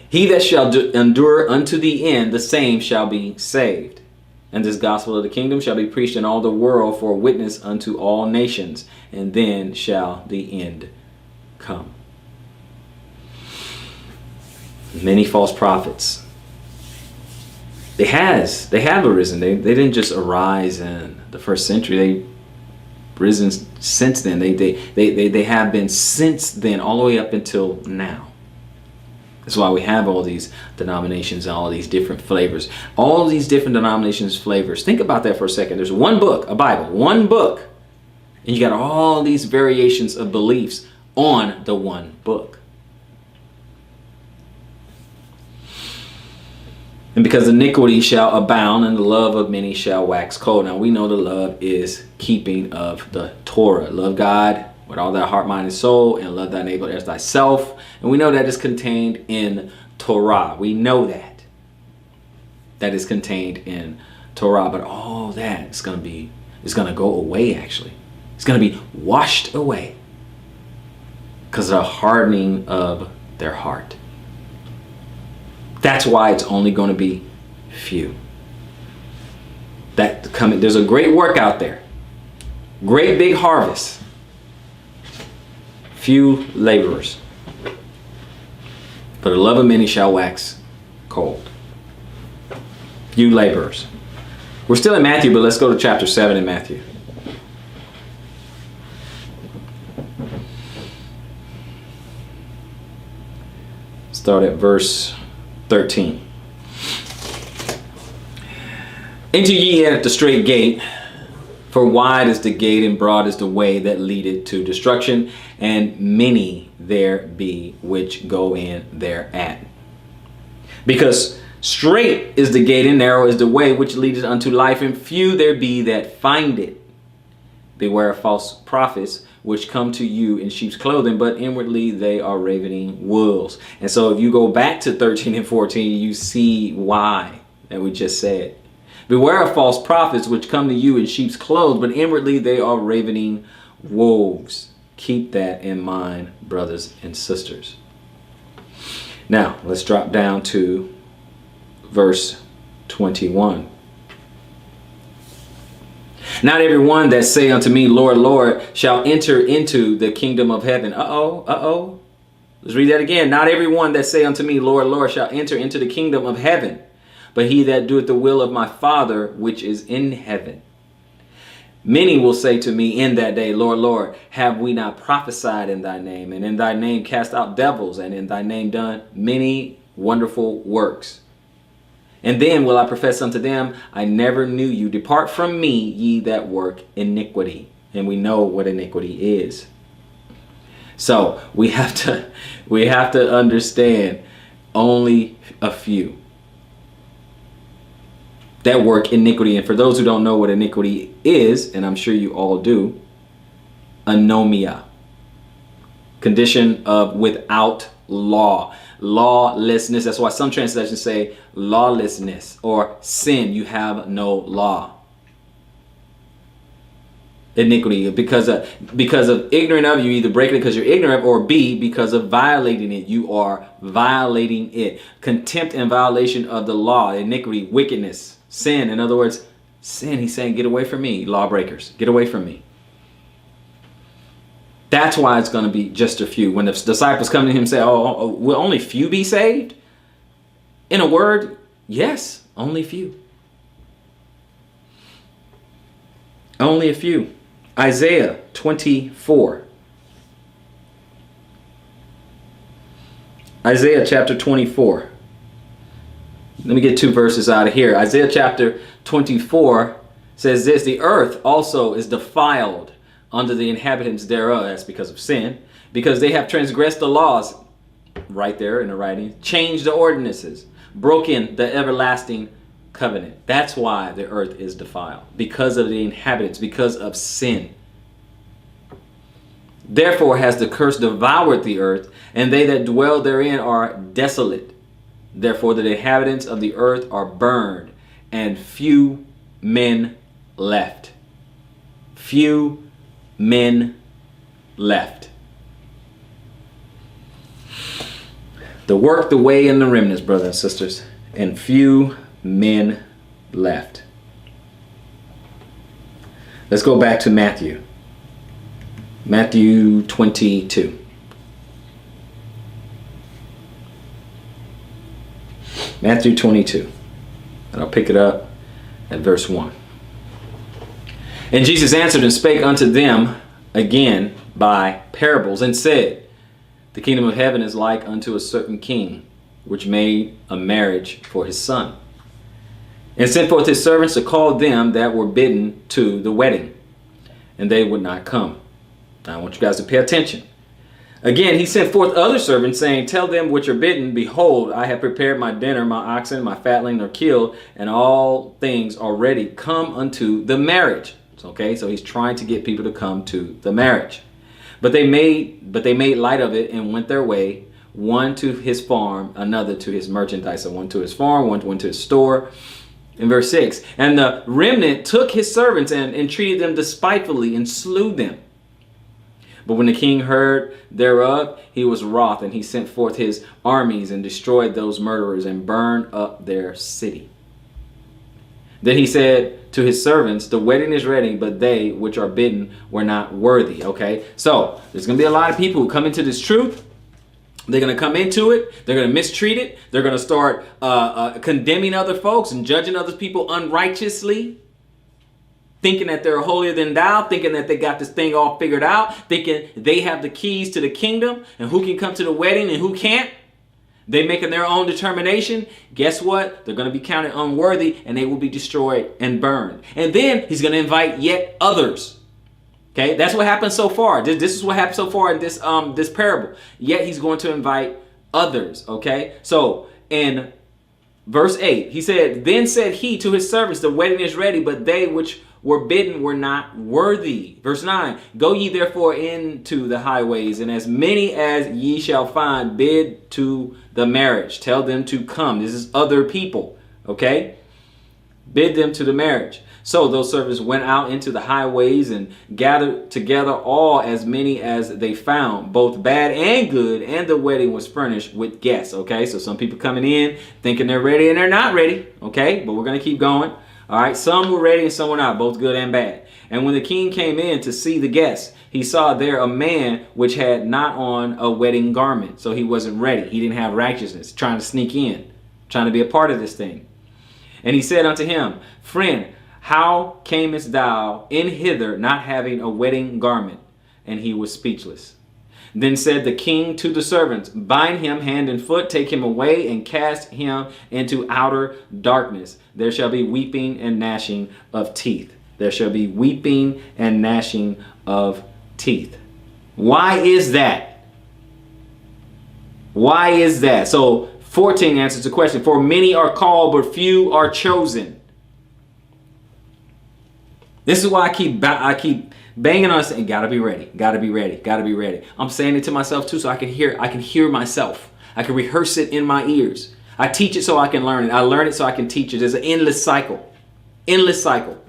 He that shall endure unto the end, the same shall be saved. And this gospel of the kingdom shall be preached in all the world for a witness unto all nations, and then shall the end come. Many false prophets. They have arisen. They didn't just arise in the first century. They've risen since then. They have been since then, all the way up until now. That's why we have all these denominations and all these different flavors. All these different denominations, flavors. Think about that for a second. There's one book, a Bible, one book. And you got all these variations of beliefs on the one book. And because iniquity shall abound and the love of many shall wax cold. Now we know the love is keeping of the Torah. Love God with all thy heart, mind, and soul, and love thy neighbor as thyself. And we know that is contained in Torah. We know that. That is contained in Torah. But all that is going to go away, actually. It's going to be washed away because of the hardening of their heart. That's why it's only going to be few. There's a great work out there. Great big harvest. Few laborers. For the love of many shall wax cold. Few laborers. We're still in Matthew, but let's go to chapter 7 in Matthew. Start at verse 13. Enter ye in at the straight gate, for wide is the gate and broad is the way that leadeth to destruction, and many there be which go in thereat. Because straight is the gate and narrow is the way which leadeth unto life, and few there be that find it. Beware of false prophets, which come to you in sheep's clothing, but inwardly they are ravening wolves. And so if you go back to 13 and 14, you see why that we just said. Beware of false prophets, which come to you in sheep's clothes, but inwardly they are ravening wolves. Keep that in mind, brothers and sisters. Now, let's drop down to verse 21. Not everyone that say unto me, Lord, Lord, shall enter into the kingdom of heaven. Let's read that again. Not everyone that say unto me, Lord, Lord, shall enter into the kingdom of heaven, but he that doeth the will of my Father which is in heaven. Many will say to me in that day, Lord, Lord, have we not prophesied in thy name, and in thy name cast out devils, and in thy name done many wonderful works? And then will I profess unto them, I never knew you. Depart from me, ye that work iniquity. And we know what iniquity is. So we have to understand only a few that work iniquity. And for those who don't know what iniquity is, and I'm sure you all do, anomia, condition of without law. Lawlessness. That's why some translations say lawlessness or sin. You have no law. Iniquity, because of ignorant of, you either breaking it because you're ignorant, or B, because of violating it. You are violating it. Contempt and violation of the law. Iniquity, wickedness, sin. In other words, sin. He's saying, get away from me, lawbreakers. Get away from me. That's why it's going to be just a few. When the disciples come to him and say, will only few be saved? In a word, yes, only few. Only a few. Isaiah 24. Isaiah chapter 24. Let me get 2 verses out of here. Isaiah chapter 24 says this: the earth also is defiled under the inhabitants thereof. That's because of sin, because they have transgressed the laws, right there in the writing, changed the ordinances, broken the everlasting covenant. That's why the earth is defiled, because of the inhabitants, because of sin. Therefore has the curse devoured the earth, and they that dwell therein are desolate. Therefore the inhabitants of the earth are burned, and few men left. Few men left. The work, the way, and the remnants, brothers and sisters, and few men left. Let's go back to Matthew. Matthew 22. Matthew 22. And I'll pick it up at verse 1. And Jesus answered and spake unto them again by parables, and said, the kingdom of heaven is like unto a certain king, which made a marriage for his son, and sent forth his servants to call them that were bidden to the wedding, and they would not come. Now I want you guys to pay attention. Again, he sent forth other servants, saying, tell them which are bidden, behold, I have prepared my dinner, my oxen, my fatling are killed, and all things are ready. Come unto the marriage. Okay, so he's trying to get people to come to the marriage. But they made light of it and went their way, one to his farm, another to his merchandise. So one to his farm, one went to his store. In verse 6, and the remnant took his servants and entreated them despitefully and slew them. But when the king heard thereof, he was wroth, and he sent forth his armies and destroyed those murderers and burned up their city. Then he said to his servants, the wedding is ready, but they which are bidden were not worthy. Okay, so there's going to be a lot of people who come into this truth. They're going to come into it. They're going to mistreat it. They're going to start condemning other folks and judging other people unrighteously, thinking that they're holier than thou, thinking that they got this thing all figured out, thinking they have the keys to the kingdom and who can come to the wedding and who can't. They making their own determination. Guess what? They're going to be counted unworthy, and they will be destroyed and burned. And then he's going to invite yet others. Okay, that's what happened so far. This is what happened so far in this parable. Yet he's going to invite others. Okay, so in verse 8, he said, then said he to his servants, the wedding is ready, but they which were bidden were not worthy. Verse 9, go ye therefore into the highways, and as many as ye shall find, bid to the marriage. Tell them to come. This is other people. Okay, bid them to the marriage. So those servants went out into the highways and gathered together all as many as they found, both bad and good, and the wedding was furnished with guests. Okay, so some people coming in thinking they're ready and they're not ready. Okay, but we're going to keep going. All right, some were ready and some were not, both good and bad. And when the king came in to see the guests, he saw there a man which had not on a wedding garment. So he wasn't ready. He didn't have righteousness, trying to sneak in, trying to be a part of this thing. And he said unto him, friend, how camest thou in hither not having a wedding garment? And he was speechless. Then said the king to the servants, bind him hand and foot, take him away, and cast him into outer darkness. There shall be weeping and gnashing of teeth. There shall be weeping and gnashing of teeth. Why is that? Why is that? So 14 answers the question. For many are called, but few are chosen. This is why I keep banging on saying, gotta be ready, gotta be ready, gotta be ready. I'm saying it to myself too, so I can hear myself. I can rehearse it in my ears. I teach it so I can learn it. I learn it so I can teach it. There's an endless cycle. Endless cycle.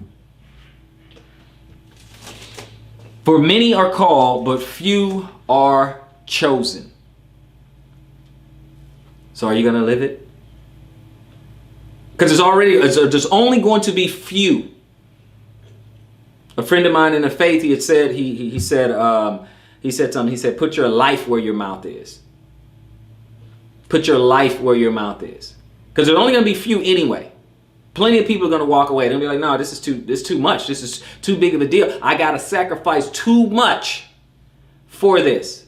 For many are called, but few are chosen. So are you going to live it? Because there's only going to be few. A friend of mine in the faith, he had said, he said something. He said, put your life where your mouth is. Put your life where your mouth is. Because there's only going to be few anyway. Plenty of people are going to walk away. They'll be like, no, this is too much. This is too big of a deal. I got to sacrifice too much for this.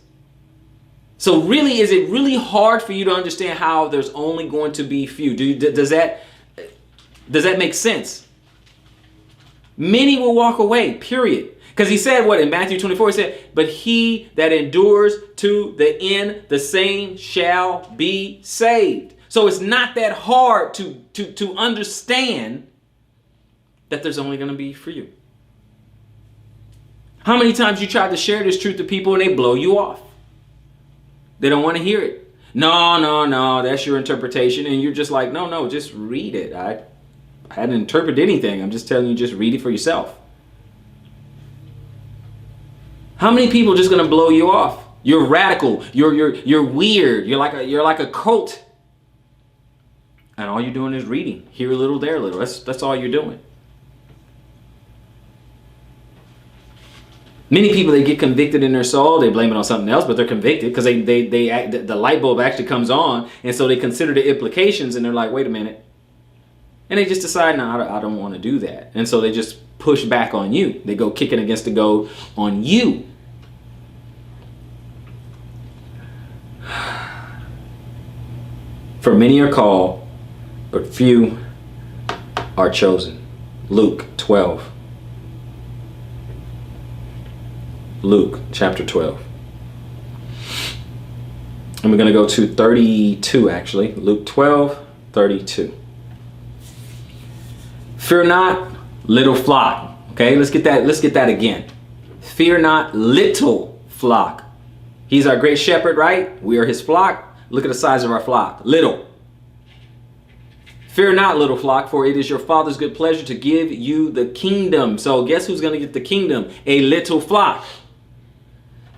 So really, is it really hard for you to understand how there's only going to be few? Does that make sense? Many will walk away, period. Because he said what in Matthew 24, he said, but he that endures to the end, the same shall be saved. So it's not that hard to understand that there's only going to be for you. How many times you tried to share this truth to people and they blow you off? They don't want to hear it. No, that's your interpretation. And you're just like, no, just read it. I hadn't interpreted anything. I'm just telling you, just read it for yourself. How many people are just going to blow you off? You're radical. You're weird. You're like a cult. And all you're doing is reading. Here a little, there a little. That's all you're doing. Many people, they get convicted in their soul. They blame it on something else, but they're convicted because the light bulb actually comes on. And so they consider the implications and they're like, wait a minute. And they just decide, no, I don't want to do that. And so they just push back on you. They go kicking against the goat on you. For many are called, but few are chosen. Luke 12. Luke chapter 12. And we're going to go to 32 actually. Luke 12, 32. Fear not, little flock. Okay, let's get that again. Fear not, little flock. He's our great shepherd, right? We are his flock. Look at the size of our flock. Little. Fear not, little flock, for it is your Father's good pleasure to give you the kingdom. So guess who's going to get the kingdom? A little flock.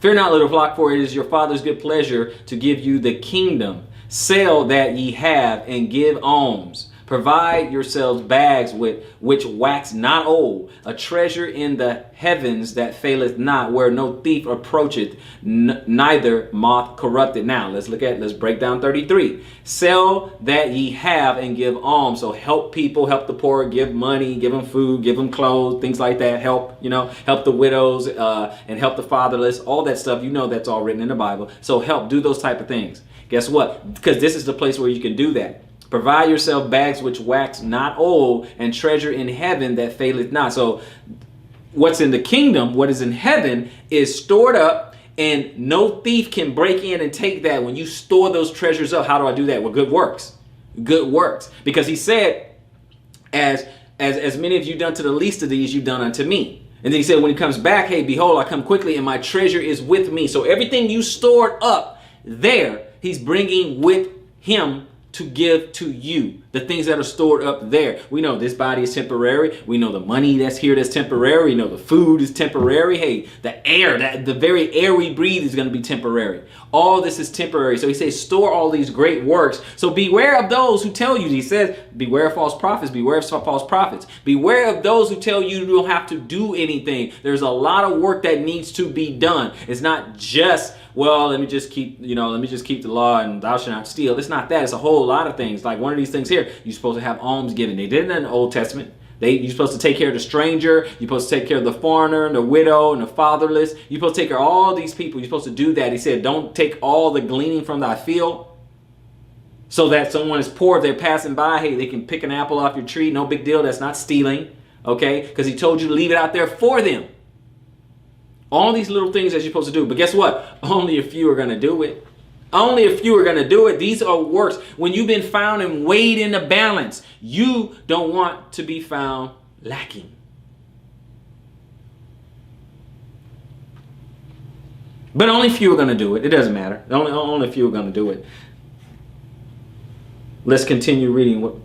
Fear not, little flock, for it is your Father's good pleasure to give you the kingdom. Sell that ye have and give alms. Provide yourselves bags with which wax not old, a treasure in the heavens that faileth not, where no thief approacheth, neither moth corrupted. Now let's break down 33. Sell that ye have and give alms. So help people, help the poor, give money, give them food, give them clothes, things like that. Help the widows and help the fatherless, all that stuff. That's all written in the Bible. So help, do those type of things. Guess what? Because this is the place where you can do that. Provide yourself bags which wax not old, and treasure in heaven that faileth not. So what's in the kingdom, what is in heaven, is stored up, and no thief can break in and take that. When you store those treasures up, how do I do that? Well, good works. Good works. Because he said, as many of you done to the least of these, you've done unto me. And then he said, when he comes back, hey, behold, I come quickly, and my treasure is with me. So everything you stored up there, he's bringing with him to give to you. The things that are stored up there. We know this body is temporary. We know the money that's here that's temporary. We know the food is temporary. Hey, the air, the very air we breathe is going to be temporary. All this is temporary. So he says, store all these great works. So beware of those who tell you, he says, beware of false prophets, beware of false prophets. Beware of those who tell you don't have to do anything. There's a lot of work that needs to be done. It's not just, well, let me just keep the law and thou shalt not steal. It's not that. It's a whole lot of things. Like one of these things here, you're supposed to have alms given. They did it in the Old Testament. You're supposed to take care of the stranger. You're supposed to take care of the foreigner and the widow and the fatherless. You're supposed to take care of all these people. You're supposed to do that. He said, don't take all the gleaning from thy field, so that someone is poor, if they're passing by, hey, they can pick an apple off your tree. No big deal. That's not stealing. Okay? Because he told you to leave it out there for them. All these little things that you're supposed to do. But guess what? Only a few are going to do it. Only a few are going to do it. These are works. When you've been found and weighed in the balance, you don't want to be found lacking. But only few are going to do it. It doesn't matter. Only a few are going to do it. Let's continue reading.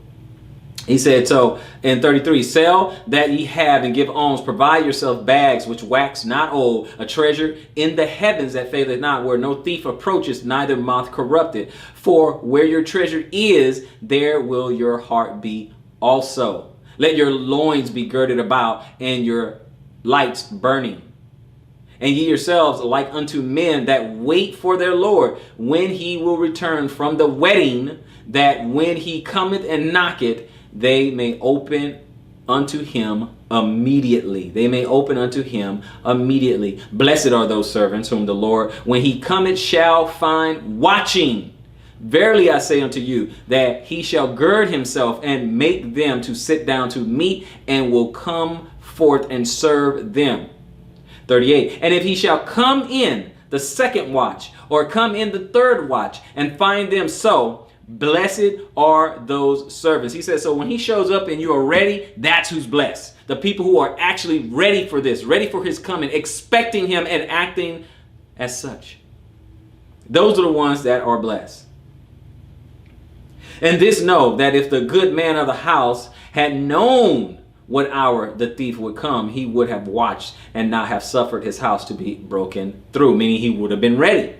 He said, so in 33, sell that ye have and give alms, provide yourself bags which wax not old, a treasure in the heavens that faileth not, where no thief approaches, neither moth corrupted. For where your treasure is, there will your heart be also. Let your loins be girded about, and your lights burning. And ye yourselves like unto men that wait for their Lord, when he will return from the wedding, that when he cometh and knocketh, they may open unto him immediately. They may open unto him immediately. Blessed are those servants whom the Lord, when he cometh, shall find watching. Verily I say unto you, that he shall gird himself and make them to sit down to meat, and will come forth and serve them. 38. And if he shall come in the second watch, or come in the third watch, and find them so, blessed are those servants. He says, so when he shows up and you are ready, that's who's blessed. The people who are actually ready for this, ready for his coming, expecting him and acting as such. Those are the ones that are blessed. And this know, that if the good man of the house had known what hour the thief would come, he would have watched and not have suffered his house to be broken through, meaning he would have been ready.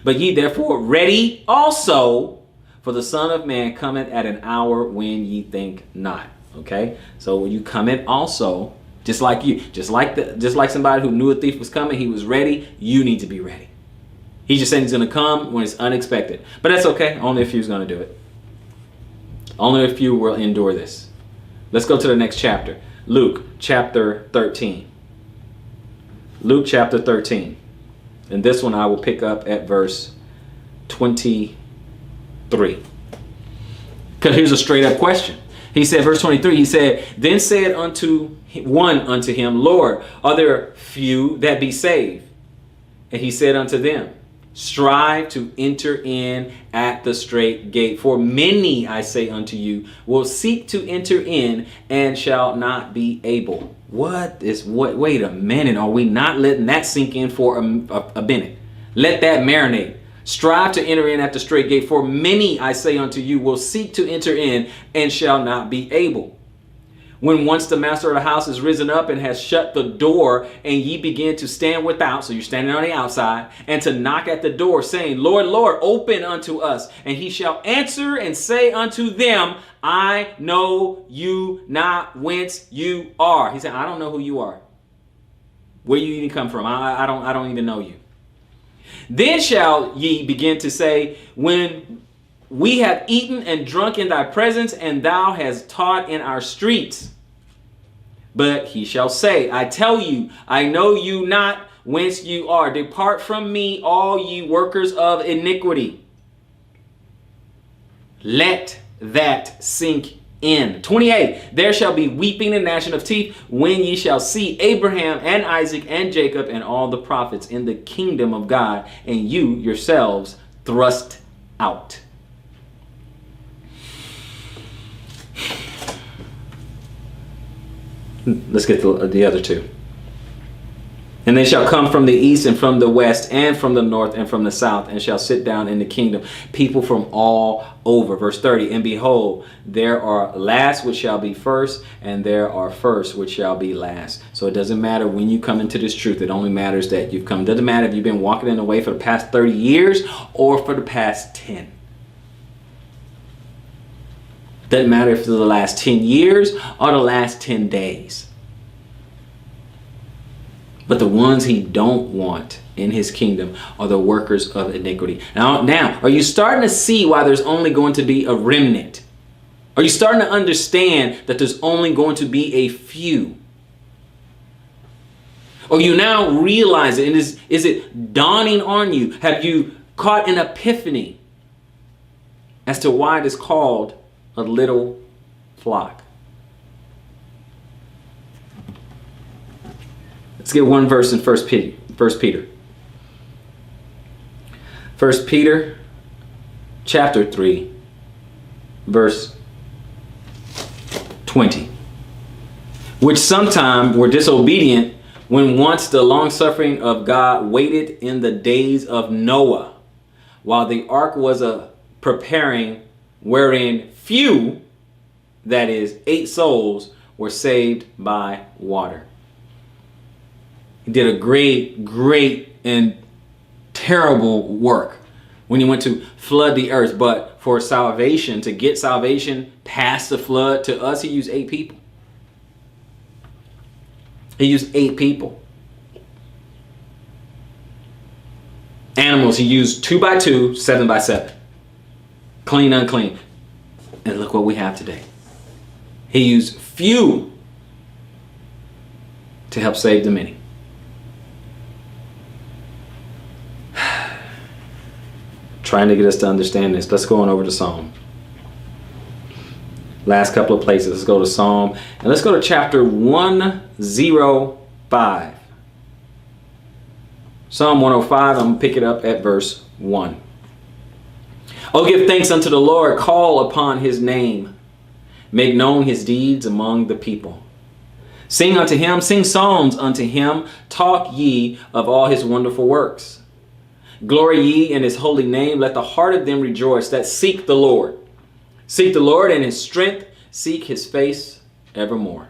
But ye therefore ready also, for the Son of Man cometh at an hour when ye think not. Okay, so when you come in also, just like somebody who knew a thief was coming, he was ready. You need to be ready. He's just saying he's going to come when it's unexpected, but that's okay. Only if you's going to do it. Only if you will endure this. Let's go to the next chapter. Luke chapter 13. Luke chapter 13. And this one I will pick up at verse 23. Because here's a straight up question. He said, verse 23, he said, then said one unto him, Lord, are there few that be saved? And he said unto them, strive to enter in at the strait gate. For many, I say unto you, will seek to enter in and shall not be able. Wait a minute. Are we not letting that sink in for a minute? Let that marinate. Strive to enter in at the strait gate. For many, I say unto you, will seek to enter in and shall not be able. When once the master of the house is risen up and has shut the door, and ye begin to stand without, so you're standing on the outside, and to knock at the door, saying, Lord, Lord, open unto us. And he shall answer and say unto them, I know you not whence you are. He said, I don't know who you are. Where you even come from. I don't even know you. Then shall ye begin to say, when we have eaten and drunk in thy presence, and thou hast taught in our streets. But he shall say, I tell you, I know you not whence you are. Depart from me, all ye workers of iniquity. Let that sink in. 28. There shall be weeping and gnashing of teeth when ye shall see Abraham and Isaac and Jacob and all the prophets in the kingdom of God, and you yourselves thrust out. Let's get the other two. And they shall come from the east and from the west and from the north and from the south, and shall sit down in the kingdom. People from all over. Verse 30. And behold, there are last which shall be first, and there are first which shall be last. So it doesn't matter when you come into this truth. It only matters that you've come. It doesn't matter if you've been walking in the way for the past 30 years or for the past 10. Doesn't matter if it's the last 10 years or the last 10 days. But the ones he don't want in his kingdom are the workers of iniquity. Now, are you starting to see why there's only going to be a remnant? Are you starting to understand that there's only going to be a few? Or you now realize it, and is it dawning on you? Have you caught an epiphany as to why it is called a little flock? Let's get one verse in 1 Peter. 1 Peter chapter 3, verse 20. Which sometime were disobedient, when once the long suffering of God waited in the days of Noah, while the ark was a preparing, wherein few, that is 8 souls, were saved by water. He did a great and terrible work when he went to flood the earth. But for salvation, to get salvation past the flood to us, he used 8 people. He used 8 people. Animals, he used 2 by 2, 7 by 7. Clean, unclean. And look what we have today. He used few to help save the many. Trying to get us to understand this. Let's go on over to Psalm. Last couple of places. Let's go to Psalm. And let's go to chapter 105. Psalm 105. I'm going to pick it up at verse 1. Oh, give thanks unto the Lord. Call upon his name. Make known his deeds among the people. Sing unto him. Sing psalms unto him. Talk ye of all his wonderful works. Glory ye in his holy name. Let the heart of them rejoice that seek the Lord. Seek the Lord and his strength. Seek his face evermore.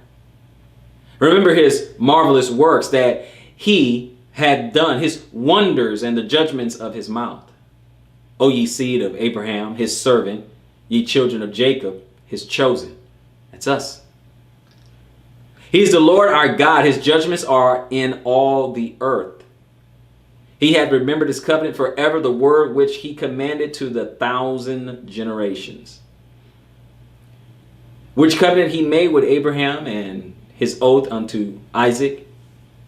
Remember his marvelous works that he had done, his wonders and the judgments of his mouth. O ye seed of Abraham, his servant, ye children of Jacob, his chosen. That's us. He's the Lord our God. His judgments are in all the earth. He had remembered his covenant forever, the word which he commanded to the 1,000 generations. Which covenant he made with Abraham and his oath unto Isaac,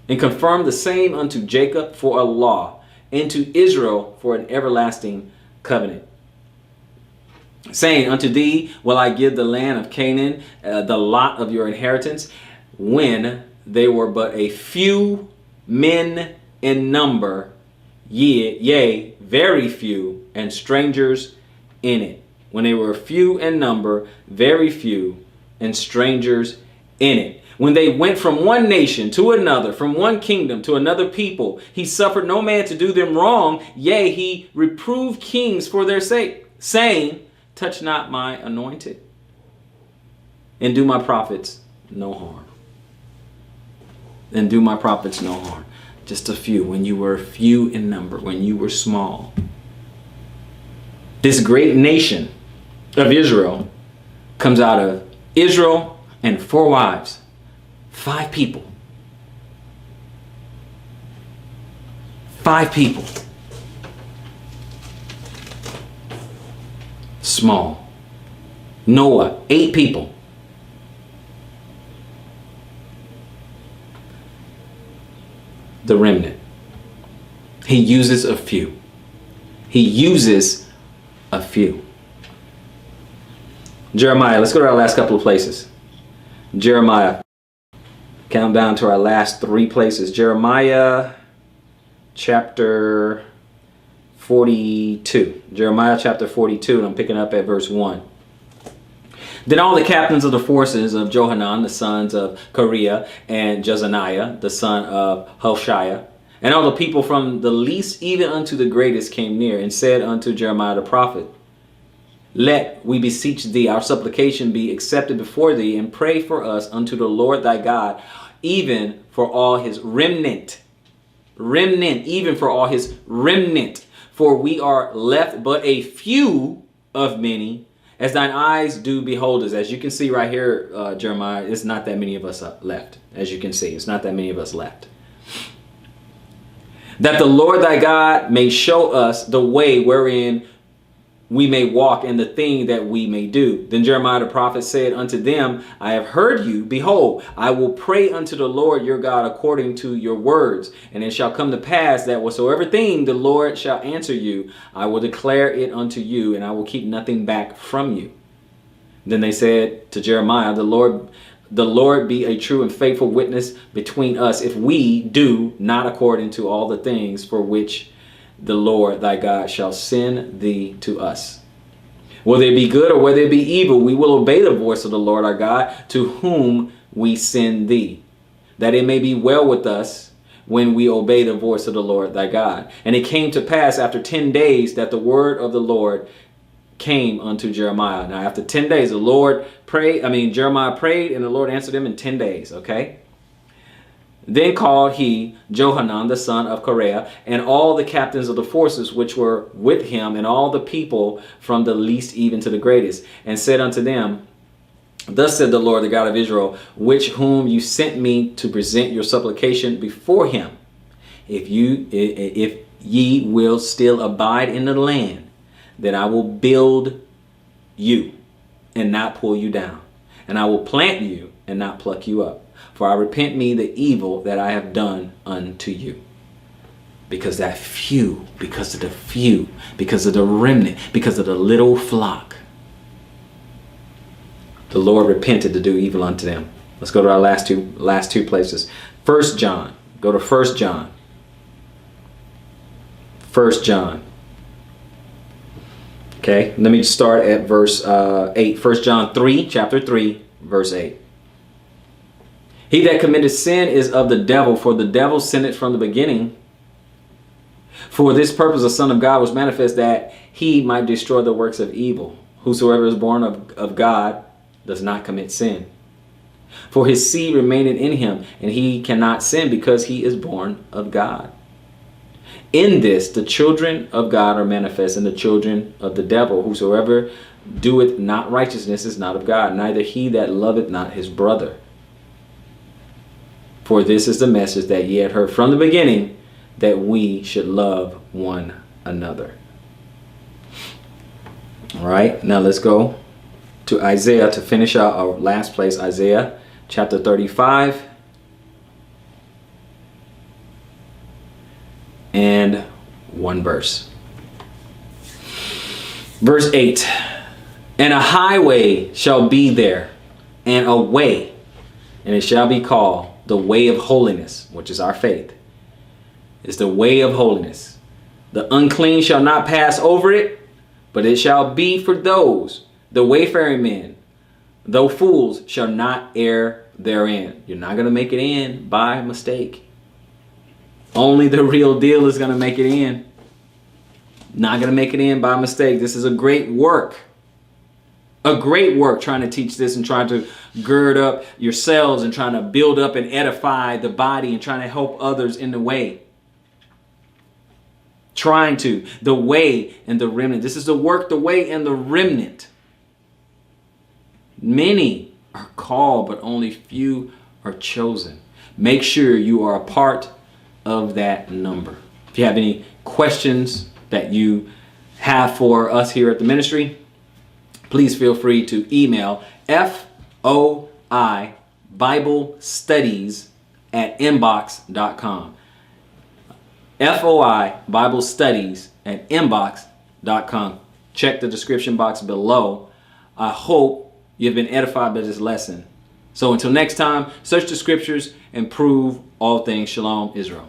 and confirmed the same unto Jacob for a law, and to Israel for an everlasting covenant. Saying, unto thee will I give the land of Canaan, the lot of your inheritance, when they were but a few men in number, yea, very few, and strangers in it. When they were few in number, very few, and strangers in it. When they went from one nation to another, from one kingdom to another people, he suffered no man to do them wrong. Yea, he reproved kings for their sake, saying, touch not my anointed, and do my prophets no harm. And do my prophets no harm. Just a few, when you were few in number, when you were small. This great nation of Israel comes out of Israel and 4 wives, 5 people. 5 people. Small. Noah, 8 people. The remnant. He uses a few. He uses a few. Jeremiah, let's go to our last couple of places. Jeremiah. Count down to our last 3 places. Jeremiah chapter 42. Jeremiah chapter 42, and I'm picking up at verse 1. Then all the captains of the forces of Johanan, the sons of Kareah, and Jezaniah, the son of Hoshiah, and all the people from the least even unto the greatest came near, and said unto Jeremiah the prophet, let, we beseech thee, our supplication be accepted before thee, and pray for us unto the Lord thy God, even for all his remnant. Remnant, even for all his remnant. For we are left but a few of many, as thine eyes do behold us. As you can see right here, Jeremiah, it's not that many of us left. As you can see, it's not that many of us left. That the Lord thy God may show us the way wherein we may walk, and the thing that we may do. Then Jeremiah the prophet said unto them, I have heard you. Behold, I will pray unto the Lord your God according to your words. And it shall come to pass that whatsoever thing the Lord shall answer you, I will declare it unto you, and I will keep nothing back from you. Then they said to Jeremiah, the Lord be a true and faithful witness between us, if we do not according to all the things for which the Lord thy God shall send thee to us. Whether it be good or whether it be evil, we will obey the voice of the Lord our God, to whom we send thee, that it may be well with us when we obey the voice of the Lord thy God. And it came to pass after 10 days that the word of the Lord came unto Jeremiah. Now after 10 days, Jeremiah prayed, and the Lord answered him in 10 days. Okay. Then called he Johanan the son of Kareah, and all the captains of the forces which were with him, and all the people from the least even to the greatest, and said unto them, thus said the Lord, the God of Israel, which whom you sent me to present your supplication before him, if ye will still abide in the land, then I will build you and not pull you down, and I will plant you and not pluck you up. For I repent me the evil that I have done unto you. Because of the few, because of the remnant, because of the little flock, the Lord repented to do evil unto them. Let's go to our last two places. 1 John. Go to 1 John. 1 John. Okay, let me start at verse 8. 1 John 3, chapter 3, verse 8. He that committeth sin is of the devil, for the devil sinned from the beginning. For this purpose the Son of God was manifest, that he might destroy the works of evil. Whosoever is born of God does not commit sin. For his seed remaineth in him, and he cannot sin because he is born of God. In this, the children of God are manifest, and the children of the devil. Whosoever doeth not righteousness is not of God, neither he that loveth not his brother. For this is the message that ye had heard from the beginning, that we should love one another. All right, now let's go to Isaiah to finish out our last place. Isaiah chapter 35 and one verse. Verse 8. And a highway shall be there, and a way, and it shall be called the way of holiness, which is our faith. It's the way of holiness. The unclean shall not pass over it, but it shall be for those, the wayfaring men, though fools shall not err therein. You're not going to make it in by mistake. Only the real deal is going to make it in. Not going to make it in by mistake. This is a great work. A great work trying to teach this and trying to gird up yourselves and trying to build up and edify the body and trying to help others in the way. Trying to. The way and the remnant. This is the work, the way and the remnant. Many are called, but only few are chosen. Make sure you are a part of that number. If you have any questions that you have for us here at the ministry, please feel free to email foibiblestudies@inbox.com. foibiblestudies@inbox.com. Check the description box below. I hope you've been edified by this lesson. So until next time, search the scriptures and prove all things. Shalom, Israel.